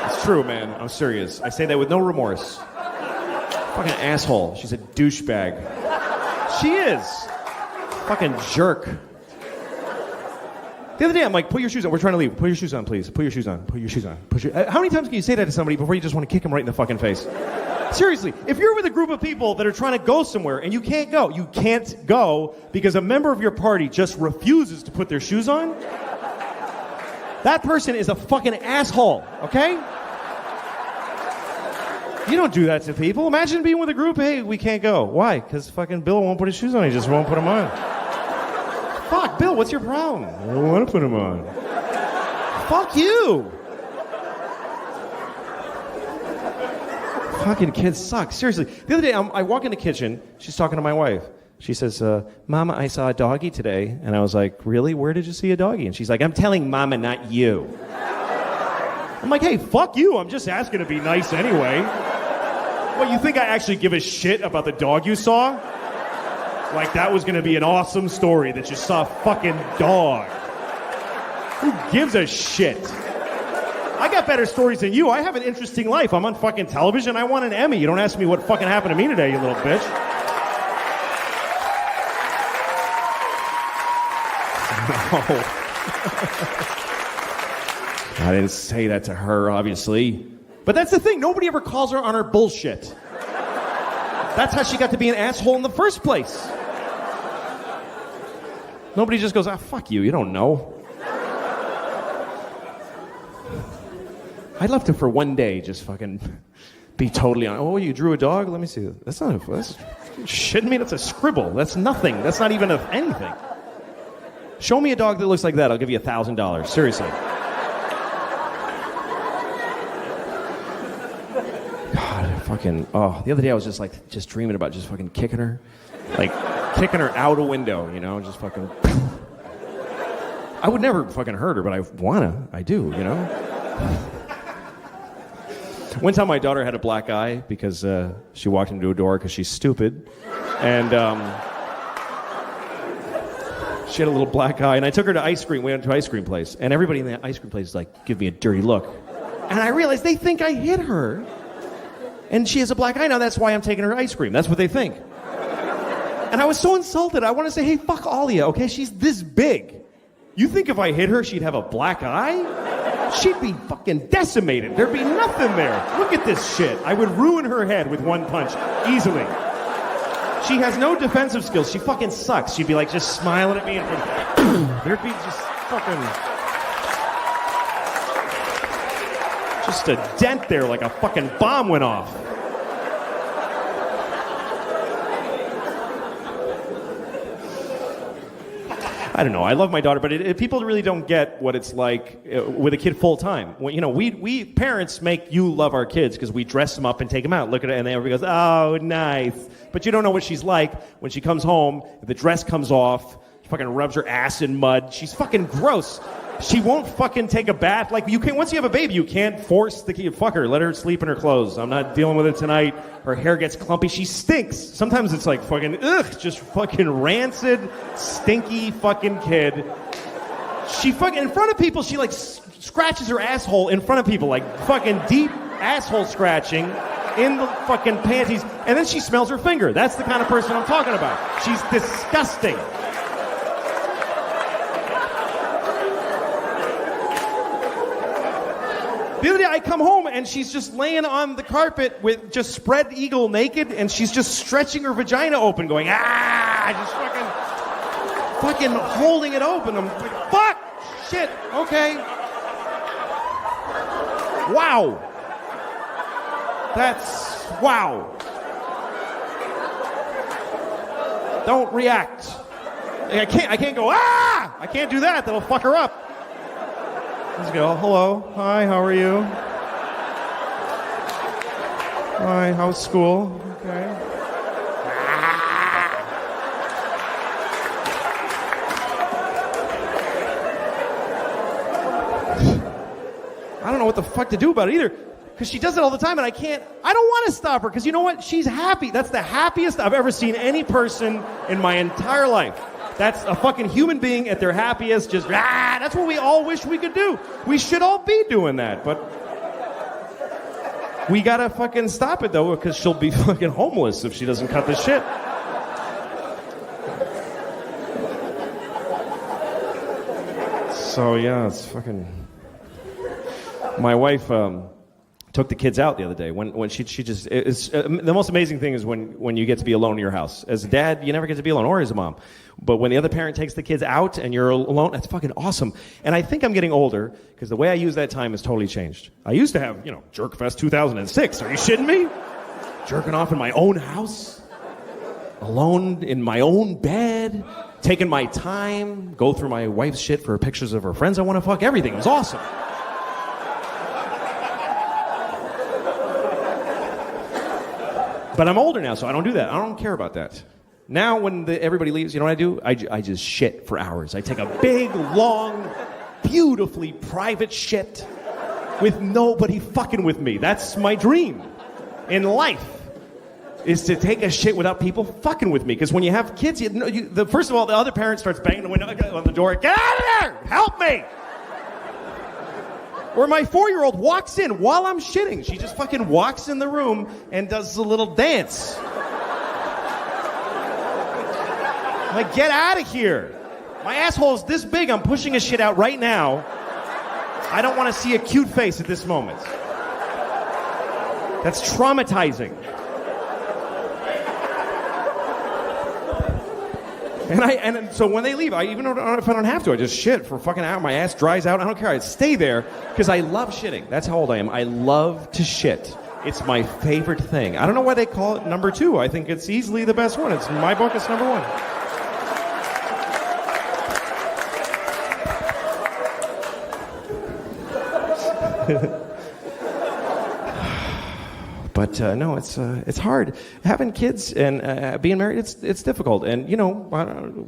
It's true, man. I'm serious. I say that with no remorse. Fucking asshole. She's a douchebag. She is. Fucking jerk. The other day, I'm like, put your shoes on. We're trying to leave. Put your shoes on, please. Put your shoes on. Put your shoes on. How many times can you say that to somebody before you just want to kick them right in the fucking face? Seriously, if you're with a group of people that are trying to go somewhere and you can't go because a member of your party just refuses to put their shoes on, that person is a fucking asshole, okay? You don't do that to people. Imagine being with a group, hey, we can't go. Why? Because fucking Bill won't put his shoes on. He just won't put them on. Fuck, Bill, what's your problem? I don't want to put them on. Fuck you. Fucking kids suck. Seriously. The other day, I walk in the kitchen. She's talking to my wife. She says, Mama, I saw a doggy today. And I was like, really? Where did you see a doggy? And she's like, I'm telling Mama, not you. I'm like, hey, fuck you. I'm just asking to be nice anyway. What, you think I actually give a shit about the dog you saw? Like that was going to be an awesome story that you saw a fucking dog. Who gives a shit? I got better stories than you. I have an interesting life. I'm on fucking television. I won an Emmy. You don't ask me what fucking happened to me today, you little bitch. No. I didn't say that to her, obviously. But that's the thing. Nobody ever calls her on her bullshit. That's how she got to be an asshole in the first place. Nobody just goes, fuck you. You don't know. I'd love to, for one day, just fucking be totally on. Oh, you drew a dog? Let me see. That's shitting me. That's a scribble. That's nothing. That's not even anything. Show me a dog that looks like that. I'll give you $1,000. Seriously. God, fucking. Oh, the other day I was just dreaming about just fucking kicking her, like kicking her out a window. You know, just fucking. I would never fucking hurt her, but I do. You know. One time my daughter had a black eye because she walked into a door because she's stupid. And she had a little black eye. And I took her to ice cream. We went to an ice cream place. And everybody in the ice cream place is like, give me a dirty look. And I realized they think I hit her. And she has a black eye now. That's why I'm taking her to ice cream. That's what they think. And I was so insulted. I want to say, hey, fuck all of you, okay? She's this big. You think if I hit her, she'd have a black eye? She'd be fucking decimated. There'd be nothing there. Look at this shit. I would ruin her head with one punch, easily. She has no defensive skills. She fucking sucks. She'd be like just smiling at me and there'd be just fucking... just a dent there like a fucking bomb went off. I don't know. I love my daughter, but people really don't get what it's like with a kid full time. Well, you know, we parents make you love our kids because we dress them up and take them out. Look at it, and everybody goes, "Oh, nice." But you don't know what she's like when she comes home. The dress comes off. She fucking rubs her ass in mud. She's fucking gross. She won't fucking take a bath. Like, you can't, once you have a baby, you can't force the kid. Fuck her. Let her sleep in her clothes. I'm not dealing with it tonight. Her hair gets clumpy. She stinks. Sometimes it's like fucking, just fucking rancid, stinky fucking kid. She fucking, in front of people, she like scratches her asshole in front of people. Like fucking deep asshole scratching in the fucking panties. And then she smells her finger. That's the kind of person I'm talking about. She's disgusting. The other day I come home and she's just laying on the carpet with just spread eagle naked and she's just stretching her vagina open going, just fucking holding it open. I'm like, fuck, shit, okay. Wow. That's, wow. Don't react. I can't go, ah! I can't do that. That'll fuck her up. Just go, hello, hi, how are you? Hi, how's school? Okay. I don't know what the fuck to do about it either. Because she does it all the time and I don't want to stop her because you know what? She's happy. That's the happiest I've ever seen any person in my entire life. That's a fucking human being at their happiest, just, that's what we all wish we could do. We should all be doing that, but we gotta fucking stop it though because she'll be fucking homeless if she doesn't cut this shit. So yeah, it's fucking... My wife took the kids out the other day. When she just... the most amazing thing is when you get to be alone in your house. As a dad, you never get to be alone, or as a mom. But when the other parent takes the kids out and you're alone, that's fucking awesome. And I think I'm getting older because the way I use that time has totally changed. I used to have, Jerkfest 2006. Are you shitting me? Jerking off in my own house, alone in my own bed, taking my time, go through my wife's shit for pictures of her friends I want to fuck, everything. It was awesome. But I'm older now, so I don't do that. I don't care about that. Now, when everybody leaves, you know what I do? I just shit for hours. I take a big, long, beautifully private shit with nobody fucking with me. That's my dream in life, is to take a shit without people fucking with me. Because when you have kids, first of all, the other parent starts banging on the door. Get out of there! Help me! Or my 4-year-old walks in while I'm shitting. She just fucking walks in the room and does a little dance. Like, get out of here. My asshole is this big. I'm pushing a shit out right now. I don't want to see a cute face at this moment. That's traumatizing. And so when they leave, even if I don't have to, I just shit for a fucking hour. My ass dries out. I don't care. I stay there because I love shitting. That's how old I am. I love to shit. It's my favorite thing. I don't know why they call it number 2. I think it's easily the best one. It's in my book. It's number 1. But no, it's hard. Having kids and being married, it's difficult. And,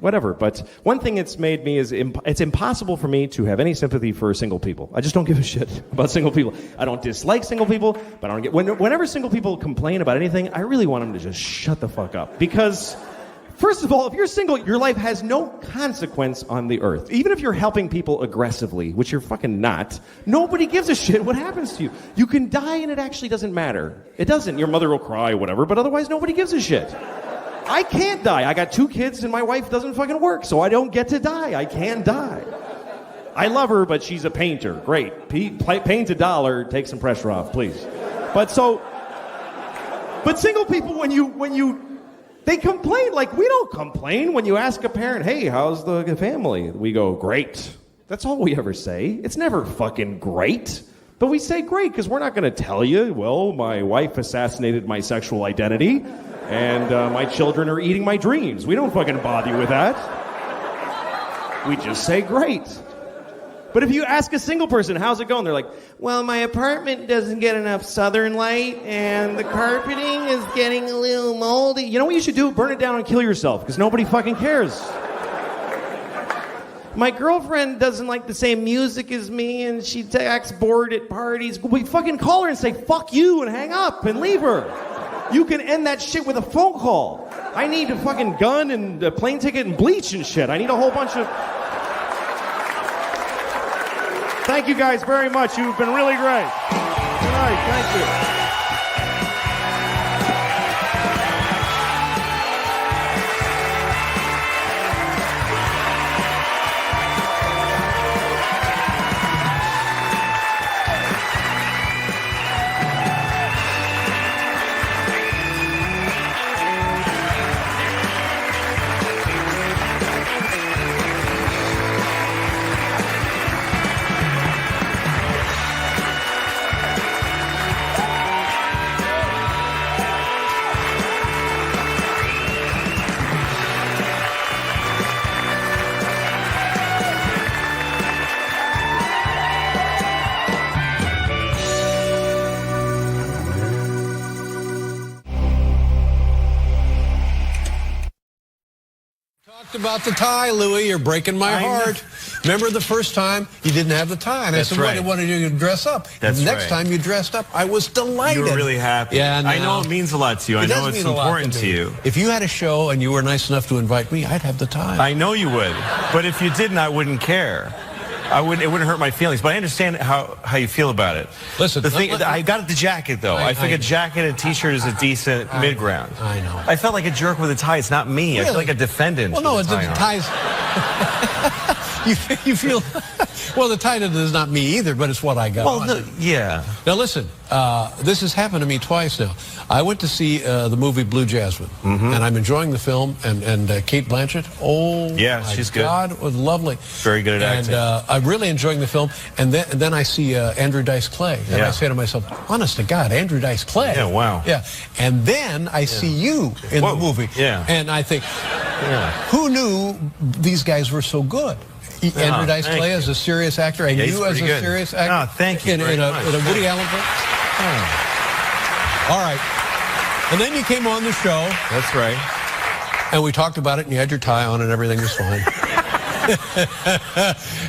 whatever. But one thing it's made me is it's impossible for me to have any sympathy for single people. I just don't give a shit about single people. I don't dislike single people, but I don't get... Whenever single people complain about anything, I really want them to just shut the fuck up. Because... First of all, if you're single, your life has no consequence on the earth. Even if you're helping people aggressively, which you're fucking not, nobody gives a shit what happens to you. You can die and it actually doesn't matter. It doesn't. Your mother will cry, whatever, but otherwise nobody gives a shit. I can't die. I got 2 kids and my wife doesn't fucking work, so I don't get to die. I can't die. I love her, but she's a painter. Great. Paint $1, take some pressure off, please. But single people, when you they complain like we don't complain. When you ask a parent, hey, how's the family? We go, great. That's all we ever say. It's never fucking great. But we say great because we're not going to tell you, well, my wife assassinated my sexual identity and my children are eating my dreams. We don't fucking bother you with that. We just say great. But if you ask a single person, how's it going? They're like, well, my apartment doesn't get enough southern light, and the carpeting is getting a little moldy. You know what you should do? Burn it down and kill yourself, because nobody fucking cares. My girlfriend doesn't like the same music as me, and she acts bored at parties. We fucking call her and say, fuck you, and hang up, and leave her. You can end that shit with a phone call. I need a fucking gun and a plane ticket and bleach and shit. I need a whole bunch of... Thank you guys very much. You've been really great. Good night. Thank you. talked about the tie, Louis. You're breaking my heart. Remember the first time you didn't have the tie, and I said, "What wanted you to dress up?" That's the next time you dressed up, I was delighted. You were really happy. Yeah, I know it means a lot to you. I know it's important to you. If you had a show and you were nice enough to invite me, I'd have the tie. I know you would, but if you didn't, I wouldn't care. It wouldn't hurt my feelings, but I understand how you feel about it. Listen, the thing, I got the jacket though. I think a jacket and T-shirt is a decent mid-ground. I know. I felt like a jerk with a tie. It's not me. Really? I feel like a defendant. Well, no, it's the ties. you feel. Well, the tie is not me either, but it's what I got. Well, yeah. Now listen, this has happened to me twice now. I went to see the movie Blue Jasmine, and I'm enjoying the film. And Kate Blanchett, she's good. God, it was lovely. Very good at acting. And I'm really enjoying the film. And then I see Andrew Dice Clay, and I say to myself, honest to God, Andrew Dice Clay. Yeah, wow. Yeah. And then I see you in the movie. Yeah. And I think, who knew these guys were so good? Andrew Dice Clay as a serious actor, and you as a serious actor. Oh, thank you. In a Woody Allen film. All right. And then you came on the show. That's right. And we talked about it, and you had your tie on, and everything was fine.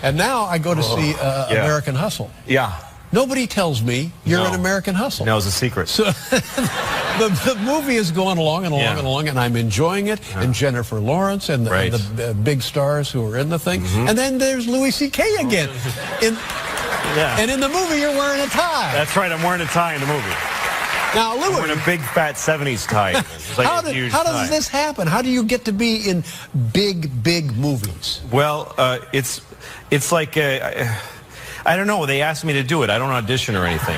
And now I go to see American Hustle. Yeah. Nobody tells me you're an American Hustle. No, it's a secret. So the movie is going along and along, and I'm enjoying it. And Jennifer Lawrence and the big stars who are in the thing. And then there's Louis C.K. again. And in the movie, you're wearing a tie. That's right. I'm wearing a tie in the movie. Now, Louis, I'm wearing a big fat 70s tie. Like how does this happen? How do you get to be in big movies? Well, it's like I don't know. They asked me to do it. I don't audition or anything.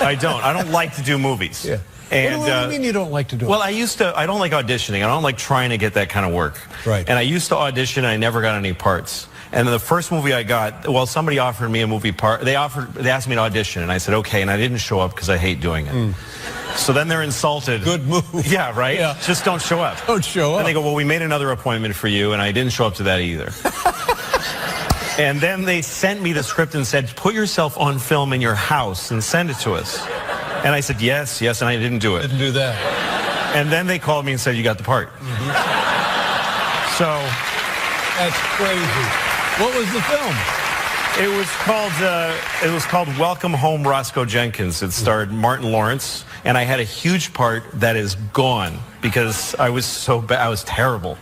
I don't like to do movies. Yeah. And, what do you mean you don't like to do it? Well, I don't like auditioning. I don't like trying to get that kind of work. Right. And I used to audition, and I never got any parts. And the first movie I got, well, somebody offered me a movie part. They asked me to audition, and I said, okay, and I didn't show up because I hate doing it. So then they're insulted. Good move. Yeah, right? Yeah. Just don't show up. Don't show up. And they go, well, we made another appointment for you, and I didn't show up to that either. And then they sent me the script and said, put yourself on film in your house and send it to us. And I said, yes, and I didn't do it. Didn't do that. And then they called me and said, you got the part. So. That's crazy. What was the film? It was called Welcome Home, Roscoe Jenkins. It starred Martin Lawrence, and I had a huge part that is gone because I was so bad. I was terrible.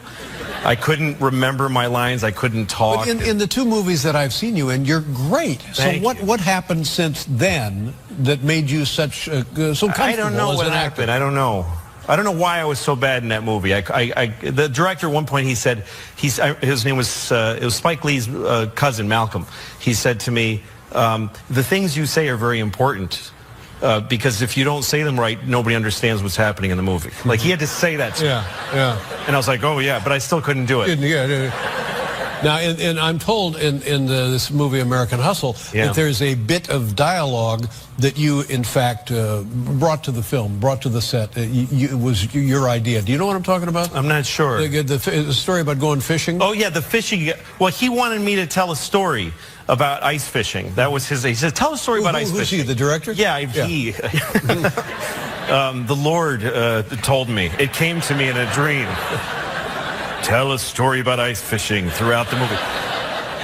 I couldn't remember my lines. I couldn't talk. But in the two movies that I've seen you in, you're great. Thank so you. What happened since then that made you so comfortable I don't know what happened. I don't know. I don't know why I was so bad in that movie. The director at one point, he said, his name was, it was Spike Lee's cousin, Malcolm. He said to me, the things you say are very important because if you don't say them right, nobody understands what's happening in the movie. Like, he had to say that to me. Yeah. And I was like, oh, yeah, but I still couldn't do it. Now, and I'm told in this movie American Hustle that there's a bit of dialogue that you, in fact, brought to the film, brought to the set. It was your idea. Do you know what I'm talking about? I'm not sure. The story about going fishing? Oh, yeah, the fishing. Well, he wanted me to tell a story about ice fishing. That was his. He said, tell a story about ice fishing. Who's he, the director? Yeah. He. The Lord told me. It came to me in a dream. Tell a story about ice fishing throughout the movie.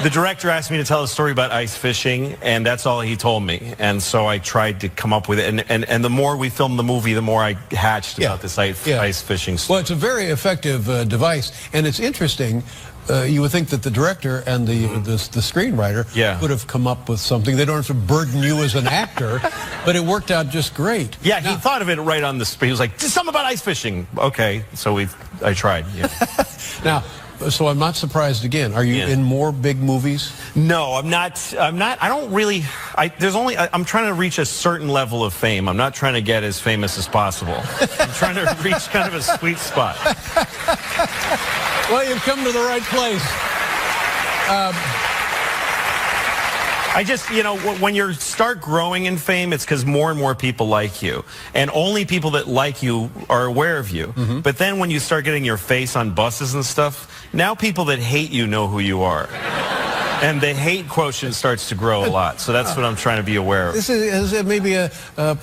The director asked me to tell a story about ice fishing, and that's all he told me. And so I tried to come up with it. And the more we filmed the movie, the more I hatched about this ice fishing story. Well, it's a very effective device, and it's interesting. You would think that the director and the screenwriter would have come up with something. They don't have to burden you as an actor, but it worked out just great. Yeah, he thought of it right on the spot. He was like, something about ice fishing. Okay, so I tried. Yeah. Now, so I'm not surprised again. Are you in more big movies? No, I'm not. I don't really. I'm trying to reach a certain level of fame. I'm not trying to get as famous as possible. I'm trying to reach kind of a sweet spot. Well, you've come to the right place. I just, when you start growing in fame, it's because more and more people like you. And only people that like you are aware of you. But then when you start getting your face on buses and stuff, now people that hate you know who you are. And the hate quotient starts to grow a lot. So that's what I'm trying to be aware of. Is it maybe a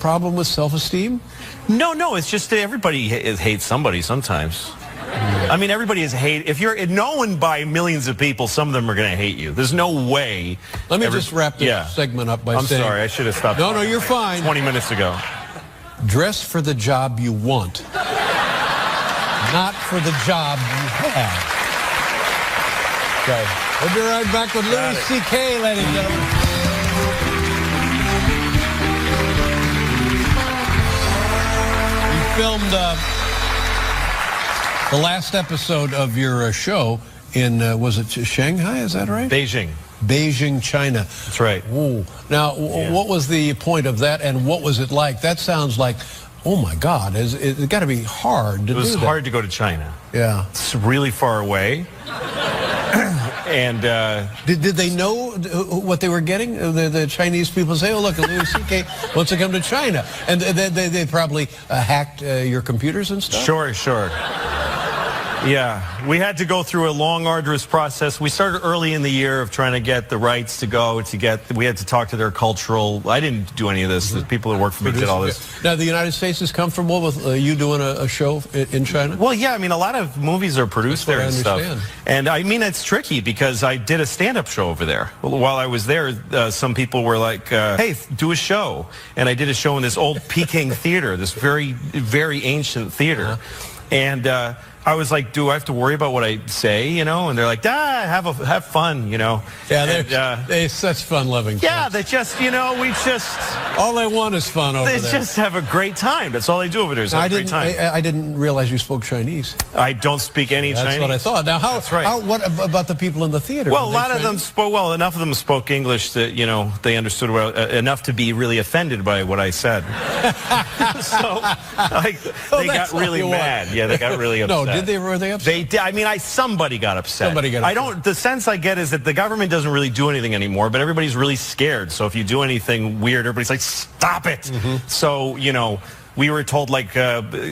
problem with self-esteem? No, it's just that everybody hates somebody sometimes. I mean, everybody is hate. If you're known by millions of people, some of them are going to hate you. There's no way. Let me just wrap this segment up by saying... I'm sorry, I should have stopped. No, you're fine. 20 minutes ago. Dress for the job you want, not for the job you have. Okay. We'll be right back with Louis C.K., ladies and gentlemen. You filmed the last episode of your show in, was it Shanghai, is that right? Beijing, China. That's right. Ooh. Now, what was the point of that, and what was it like? That sounds like, oh my God, it's got to be hard to do that. It was hard to go to China. Yeah. It's really far away. And did they know what they were getting? The Chinese people say, "Oh, look, Louis C.K. wants to come to China," and they probably hacked your computers and stuff. Sure. Yeah, we had to go through a long, arduous process. We started early in the year of trying to get the rights to go. We had to talk to their cultural. I didn't do any of this. The people that worked for me did all this. Now, the United States is comfortable with you doing a show in China? Well, yeah. I mean, a lot of movies are produced there and stuff. And I mean, it's tricky because I did a stand-up show over there. While I was there, some people were like, "Hey, do a show." And I did a show in this old Peking theater, this very, very ancient theater, and. I was like, do I have to worry about what I say, you know? And they're like, have fun, you know? Yeah, they're such fun-loving Yeah, they just, you know, all they want is fun over there. They just have a great time. That's all they do over there is have a great time. I didn't realize you spoke Chinese. I don't speak any Chinese. That's what I thought. Now, what about the people in the theater? Well, a lot of them spoke, enough of them spoke English that, you know, they understood enough to be really offended by what I said. So, they got really mad. Yeah, they got really upset. No, were they upset? They did. I mean, somebody got upset. The sense I get is that the government doesn't really do anything anymore, but everybody's really scared. So if you do anything weird, everybody's like, stop it. So, you know, we were told like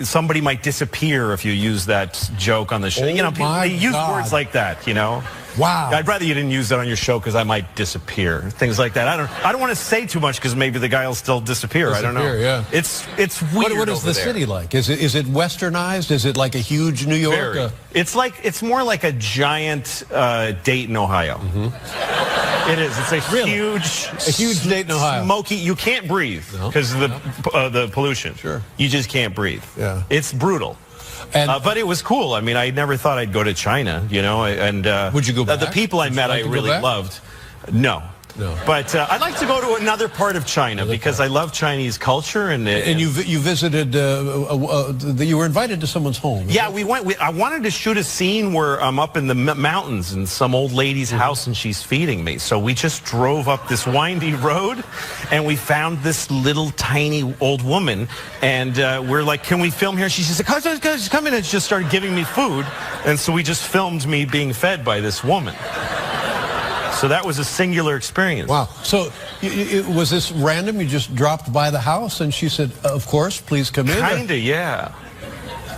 somebody might disappear if you use that joke on the show. You know, they use words like that, you know. Wow. I'd rather you didn't use that on your show because I might disappear. Things like that. I don't want to say too much because maybe the guy will still disappear. I don't know. Yeah. It's weird. What is the city like? Is it westernized? Is it like a huge New York? Very. It's more like a giant Dayton, Ohio. It is. It's a huge Dayton, Ohio. Smoky. You can't breathe because of the pollution. Sure. You just can't breathe. Yeah. It's brutal. But it was cool. I mean, I never thought I'd go to China, you know. And would you go back? The people I met, I really loved. No. But I'd like to go to another part of China because I love Chinese culture. And you visited, you were invited to someone's home. Yeah, we went. I wanted to shoot a scene where I'm up in the mountains in some old lady's house and she's feeding me. So we just drove up this windy road and we found this little tiny old woman. And we're like, can we film here? She's just like, come in, and just started giving me food. And so we just filmed me being fed by this woman. So that was a singular experience. Wow. So was this random? You just dropped by the house and she said, of course, please come in? Kinda, yeah.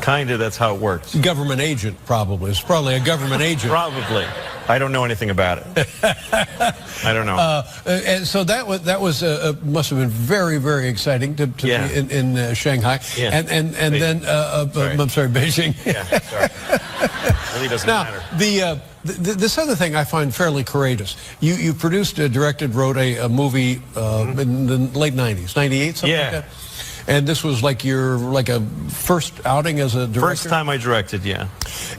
Kinda, that's how it works. Government agent, probably. It's probably a government agent. Probably. I don't know anything about it. I don't know. And so that was must have been very, very exciting to be in Shanghai. Yeah. And then I'm sorry, Beijing. Yeah, sorry. Really doesn't matter. This other thing I find fairly courageous. You produced, directed, wrote a movie in the late 90s, 98, something like that? And this was like a first outing as a director? First time I directed, yeah.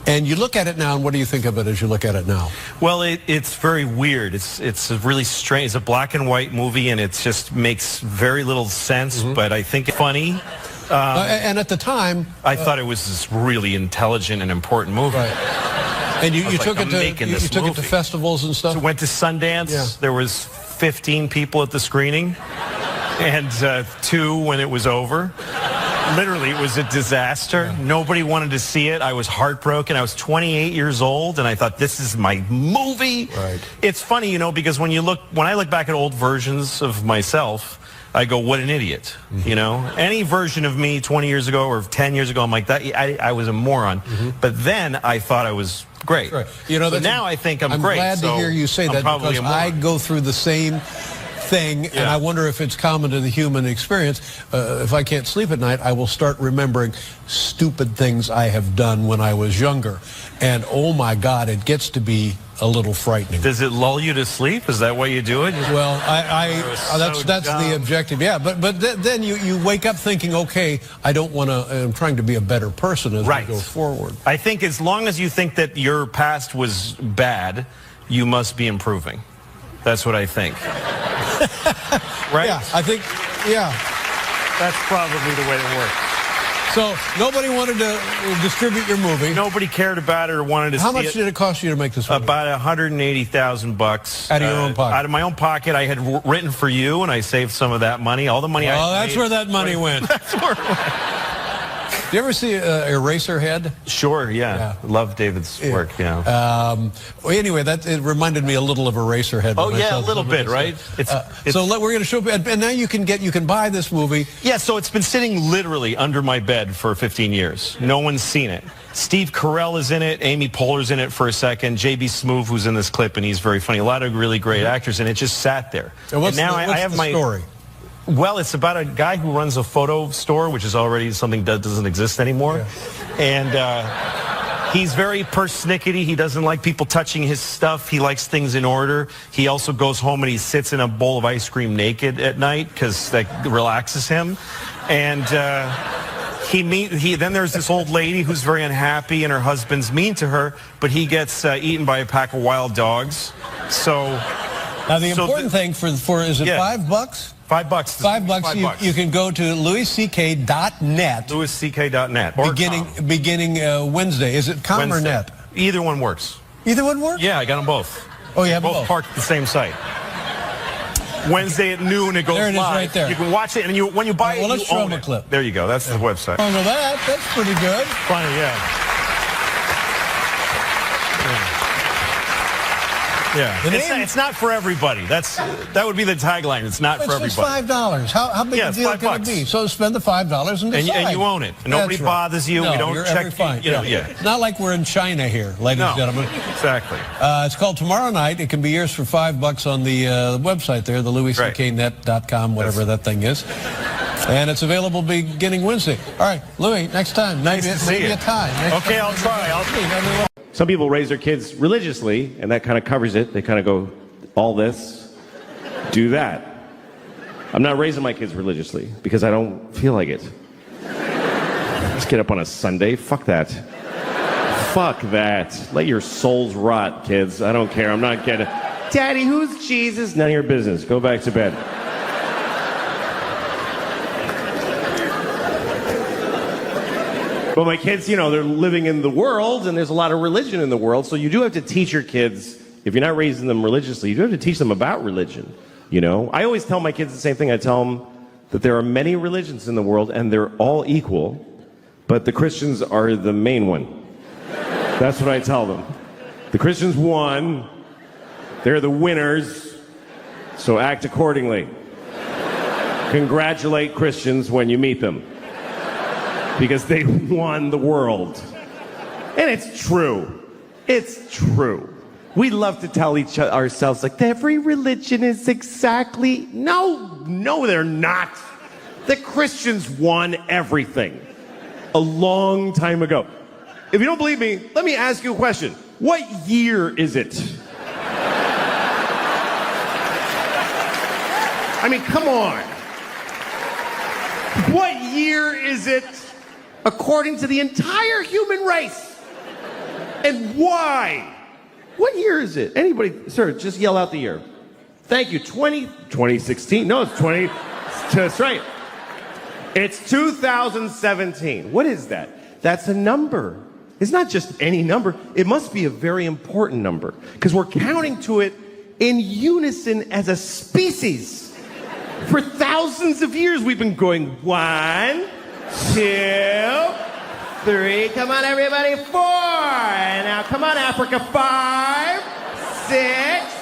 And you look at it now, and what do you think of it as you look at it now? Well, it's very weird. It's a really strange. It's a black and white movie, and it just makes very little sense, but I think it's funny. And at the time... I thought it was this really intelligent and important movie. Right. And you took it to festivals and stuff? So went to Sundance. Yeah. There was 15 people at the screening. And 2 when it was over. Literally, it was a disaster. Yeah. Nobody wanted to see it. I was heartbroken. I was 28 years old, and I thought, this is my movie. Right. It's funny, you know, because when I look back at old versions of myself, I go, what an idiot. You know? Any version of me 20 years ago or 10 years ago, I'm like, that. I was a moron. But then I thought I was great. Right. You know, so now I think I'm great. I'm glad to hear you say that because I go through the same thing, and I wonder if it's common to the human experience. If I can't sleep at night, I will start remembering stupid things I have done when I was younger. And oh my God, it gets to be a little frightening. Does it lull you to sleep? Is that why you do it? Well, that's the objective. Yeah, but then you wake up thinking, okay, I don't want to. I'm trying to be a better person as we go forward. I think as long as you think that your past was bad, you must be improving. That's what I think. Right? Yeah, I think. Yeah, that's probably the way it works. So nobody wanted to distribute your movie. Nobody cared about it or wanted to see it. How much did it cost you to make this movie? About $180,000. Out of your own pocket? Out of my own pocket. I had written for you, and I saved some of that money. All the money I that's where that money went. That's where it went. Do you ever see Eraserhead? Sure, yeah. Love David's work, yeah. Well, anyway, it reminded me a little of Eraserhead. Oh, yeah, a little bit, right? So we're going to show, and now you can buy this movie. Yeah, so it's been sitting literally under my bed for 15 years. No one's seen it. Steve Carell is in it. Amy Poehler's in it for a second. J.B. Smoove, who's in this clip, and he's very funny. A lot of really great actors, and it just sat there. And now I have my story? Well, it's about a guy who runs a photo store, which is already something that doesn't exist anymore. Yeah. And he's very persnickety. He doesn't like people touching his stuff. He likes things in order. He also goes home and he sits in a bowl of ice cream naked at night because that relaxes him. And then there's this old lady who's very unhappy and her husband's mean to her, but he gets eaten by a pack of wild dogs. So now the important thing for is it $5? $5. $5. You can go to louisck.net. louisck.net. Beginning Wednesday. Is it com or net? Either one works. Either one works? Yeah, I got them both. Oh, you have both parked at the same site. Wednesday at noon, it goes there it live. Is right there. You can watch it, and when you buy it, let's show them a clip. There you go. That's the website. Oh, no, that's pretty good. Funny, yeah. Yeah, it's not for everybody. That would be the tagline. It's not for everybody. It's $5. How big a deal can it be? So spend the $5 and decide. And you own it. Nobody bothers you. No, we don't you're check. Fine. It's not like we're in China here, ladies and gentlemen. Exactly. It's called Tomorrow Night. It can be yours for $5 on the website there, the louiscknet.com, whatever that thing is. And it's available beginning Wednesday. All right, Louis, next time. Nice to see you. Maybe a tie. Okay, I'll try. Some people raise their kids religiously, and that kind of covers it. They kind of go, all this, do that. I'm not raising my kids religiously because I don't feel like it. Just get up on a Sunday. Fuck that. Fuck that. Let your souls rot, kids. I don't care. I'm not getting... Daddy, who's Jesus? None of your business. Go back to bed. But my kids, they're living in the world, and there's a lot of religion in the world, so you do have to teach your kids, if you're not raising them religiously, you do have to teach them about religion, I always tell my kids the same thing. I tell them that there are many religions in the world, and they're all equal, but the Christians are the main one. That's what I tell them. The Christians won. They're the winners, so act accordingly. Congratulate Christians when you meet them. Because they won the world. And it's true. It's true. We love to tell ourselves, like, every religion is exactly... No, they're not. The Christians won everything a long time ago. If you don't believe me, let me ask you a question. What year is it? I mean, come on. What year is it? According to the entire human race. And why? What year is it? Anybody, sir, just yell out the year. Thank you. 2016. No, it's 20. That's right. It's 2017. What is that? That's a number. It's not just any number. It must be a very important number because we're counting to it in unison as a species. For thousands of years, we've been going 1, 2, 3. Come on, everybody. 4. And now, come on, Africa. 5, 6.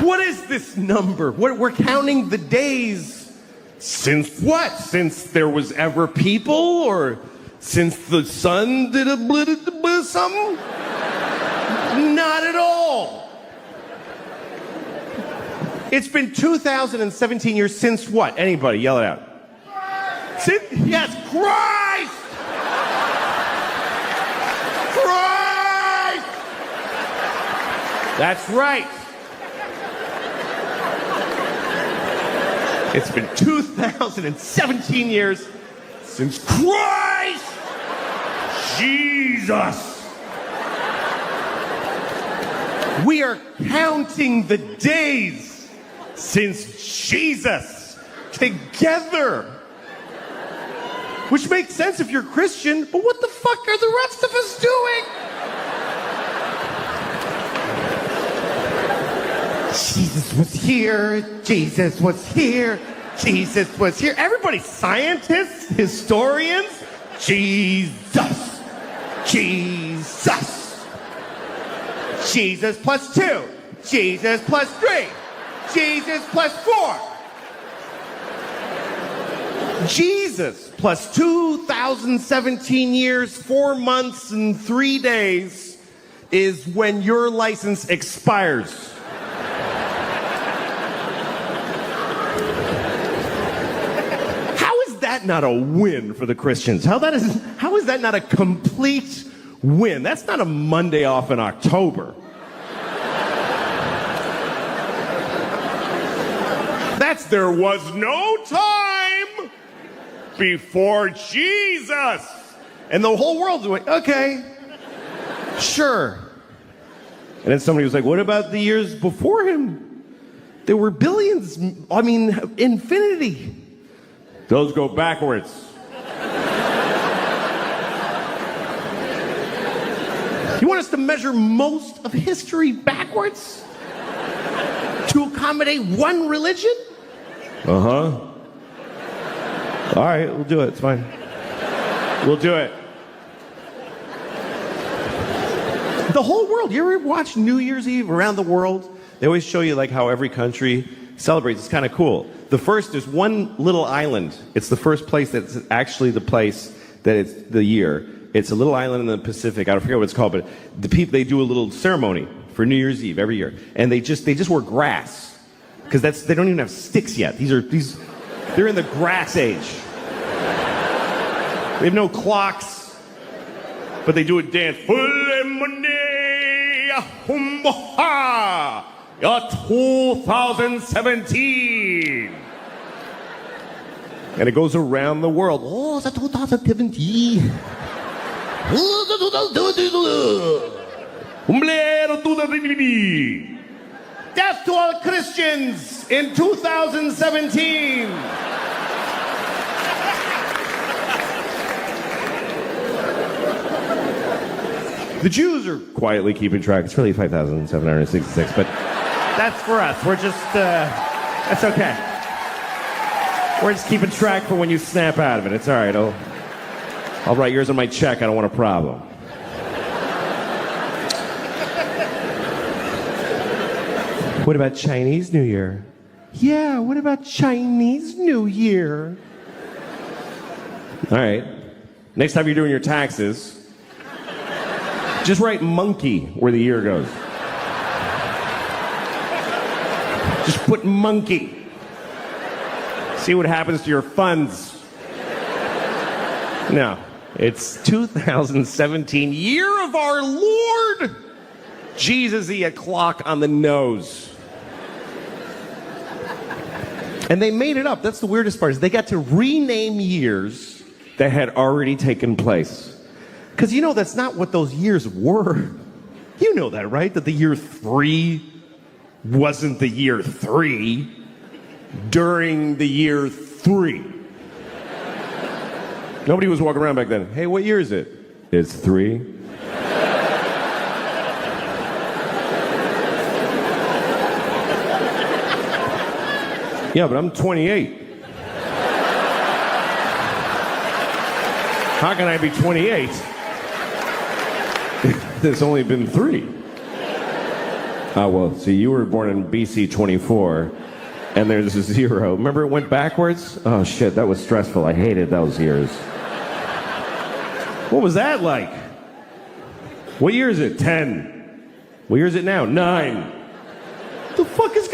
What is this number? We're counting the days since what? Since there was ever people, or since the sun did a something? Not at all. It's been 2017 years since what? Anybody, yell it out. Yes, Christ! Christ! That's right. It's been 2017 years since Christ Jesus. We are counting the days since Jesus together. Which makes sense if you're Christian, but what the fuck are the rest of us doing? Jesus was here, Jesus was here, Jesus was here. Everybody, scientists, historians, Jesus, Jesus. Jesus plus 2, Jesus plus 3, Jesus plus 4. Jesus plus 2017 years, 4 months, and 3 days is when your license expires. How is that not a win for the Christians? How is that not a complete win? That's not a Monday off in October. That's there was no time before Jesus. And the whole world's like, okay, sure. And then somebody was like, what about the years before him? There were billions, I mean, infinity. Those go backwards. You want us to measure most of history backwards? To accommodate one religion? Uh-huh. All right, we'll do it. It's fine. We'll do it. The whole world. You ever watch New Year's Eve around the world? They always show you like how every country celebrates. It's kind of cool. The first is one little island. It's the first place that's actually the place that it's the year. It's a little island in the Pacific. I forget what it's called, but the people, they do a little ceremony for New Year's Eve every year, and they just wear grass because they don't even have sticks yet. They're in the grass age. They have no clocks, but they do a dance. 2017, and it goes around the world. Oh, it's 2017. Death to all Christians in 2017. The Jews are quietly keeping track. It's really 5,766, but that's for us. We're just, that's okay. We're just keeping track for when you snap out of it. It's all right. I'll write yours on my check. I don't want a problem. What about Chinese New Year? Yeah, what about Chinese New Year? All right. Next time you're doing your taxes, just write monkey where the year goes. Just put monkey. See what happens to your funds. No, it's 2017, year of our Lord. Jesus-y, a clock on the nose. And they made it up. That's the weirdest part, is they got to rename years that had already taken place. Because you know that's not what those years were. You know that, right? That the year 3 wasn't the year 3 during the year 3. Nobody was walking around back then. Hey, what year is it? It's 3. Yeah, but I'm 28. How can I be 28? There's only been 3. Well, see, you were born in BC 24, and there's a 0. Remember it went backwards? Oh, shit, that was stressful. I hated those years. What was that like? What year is it? 10. What year is it now? 9. What the fuck is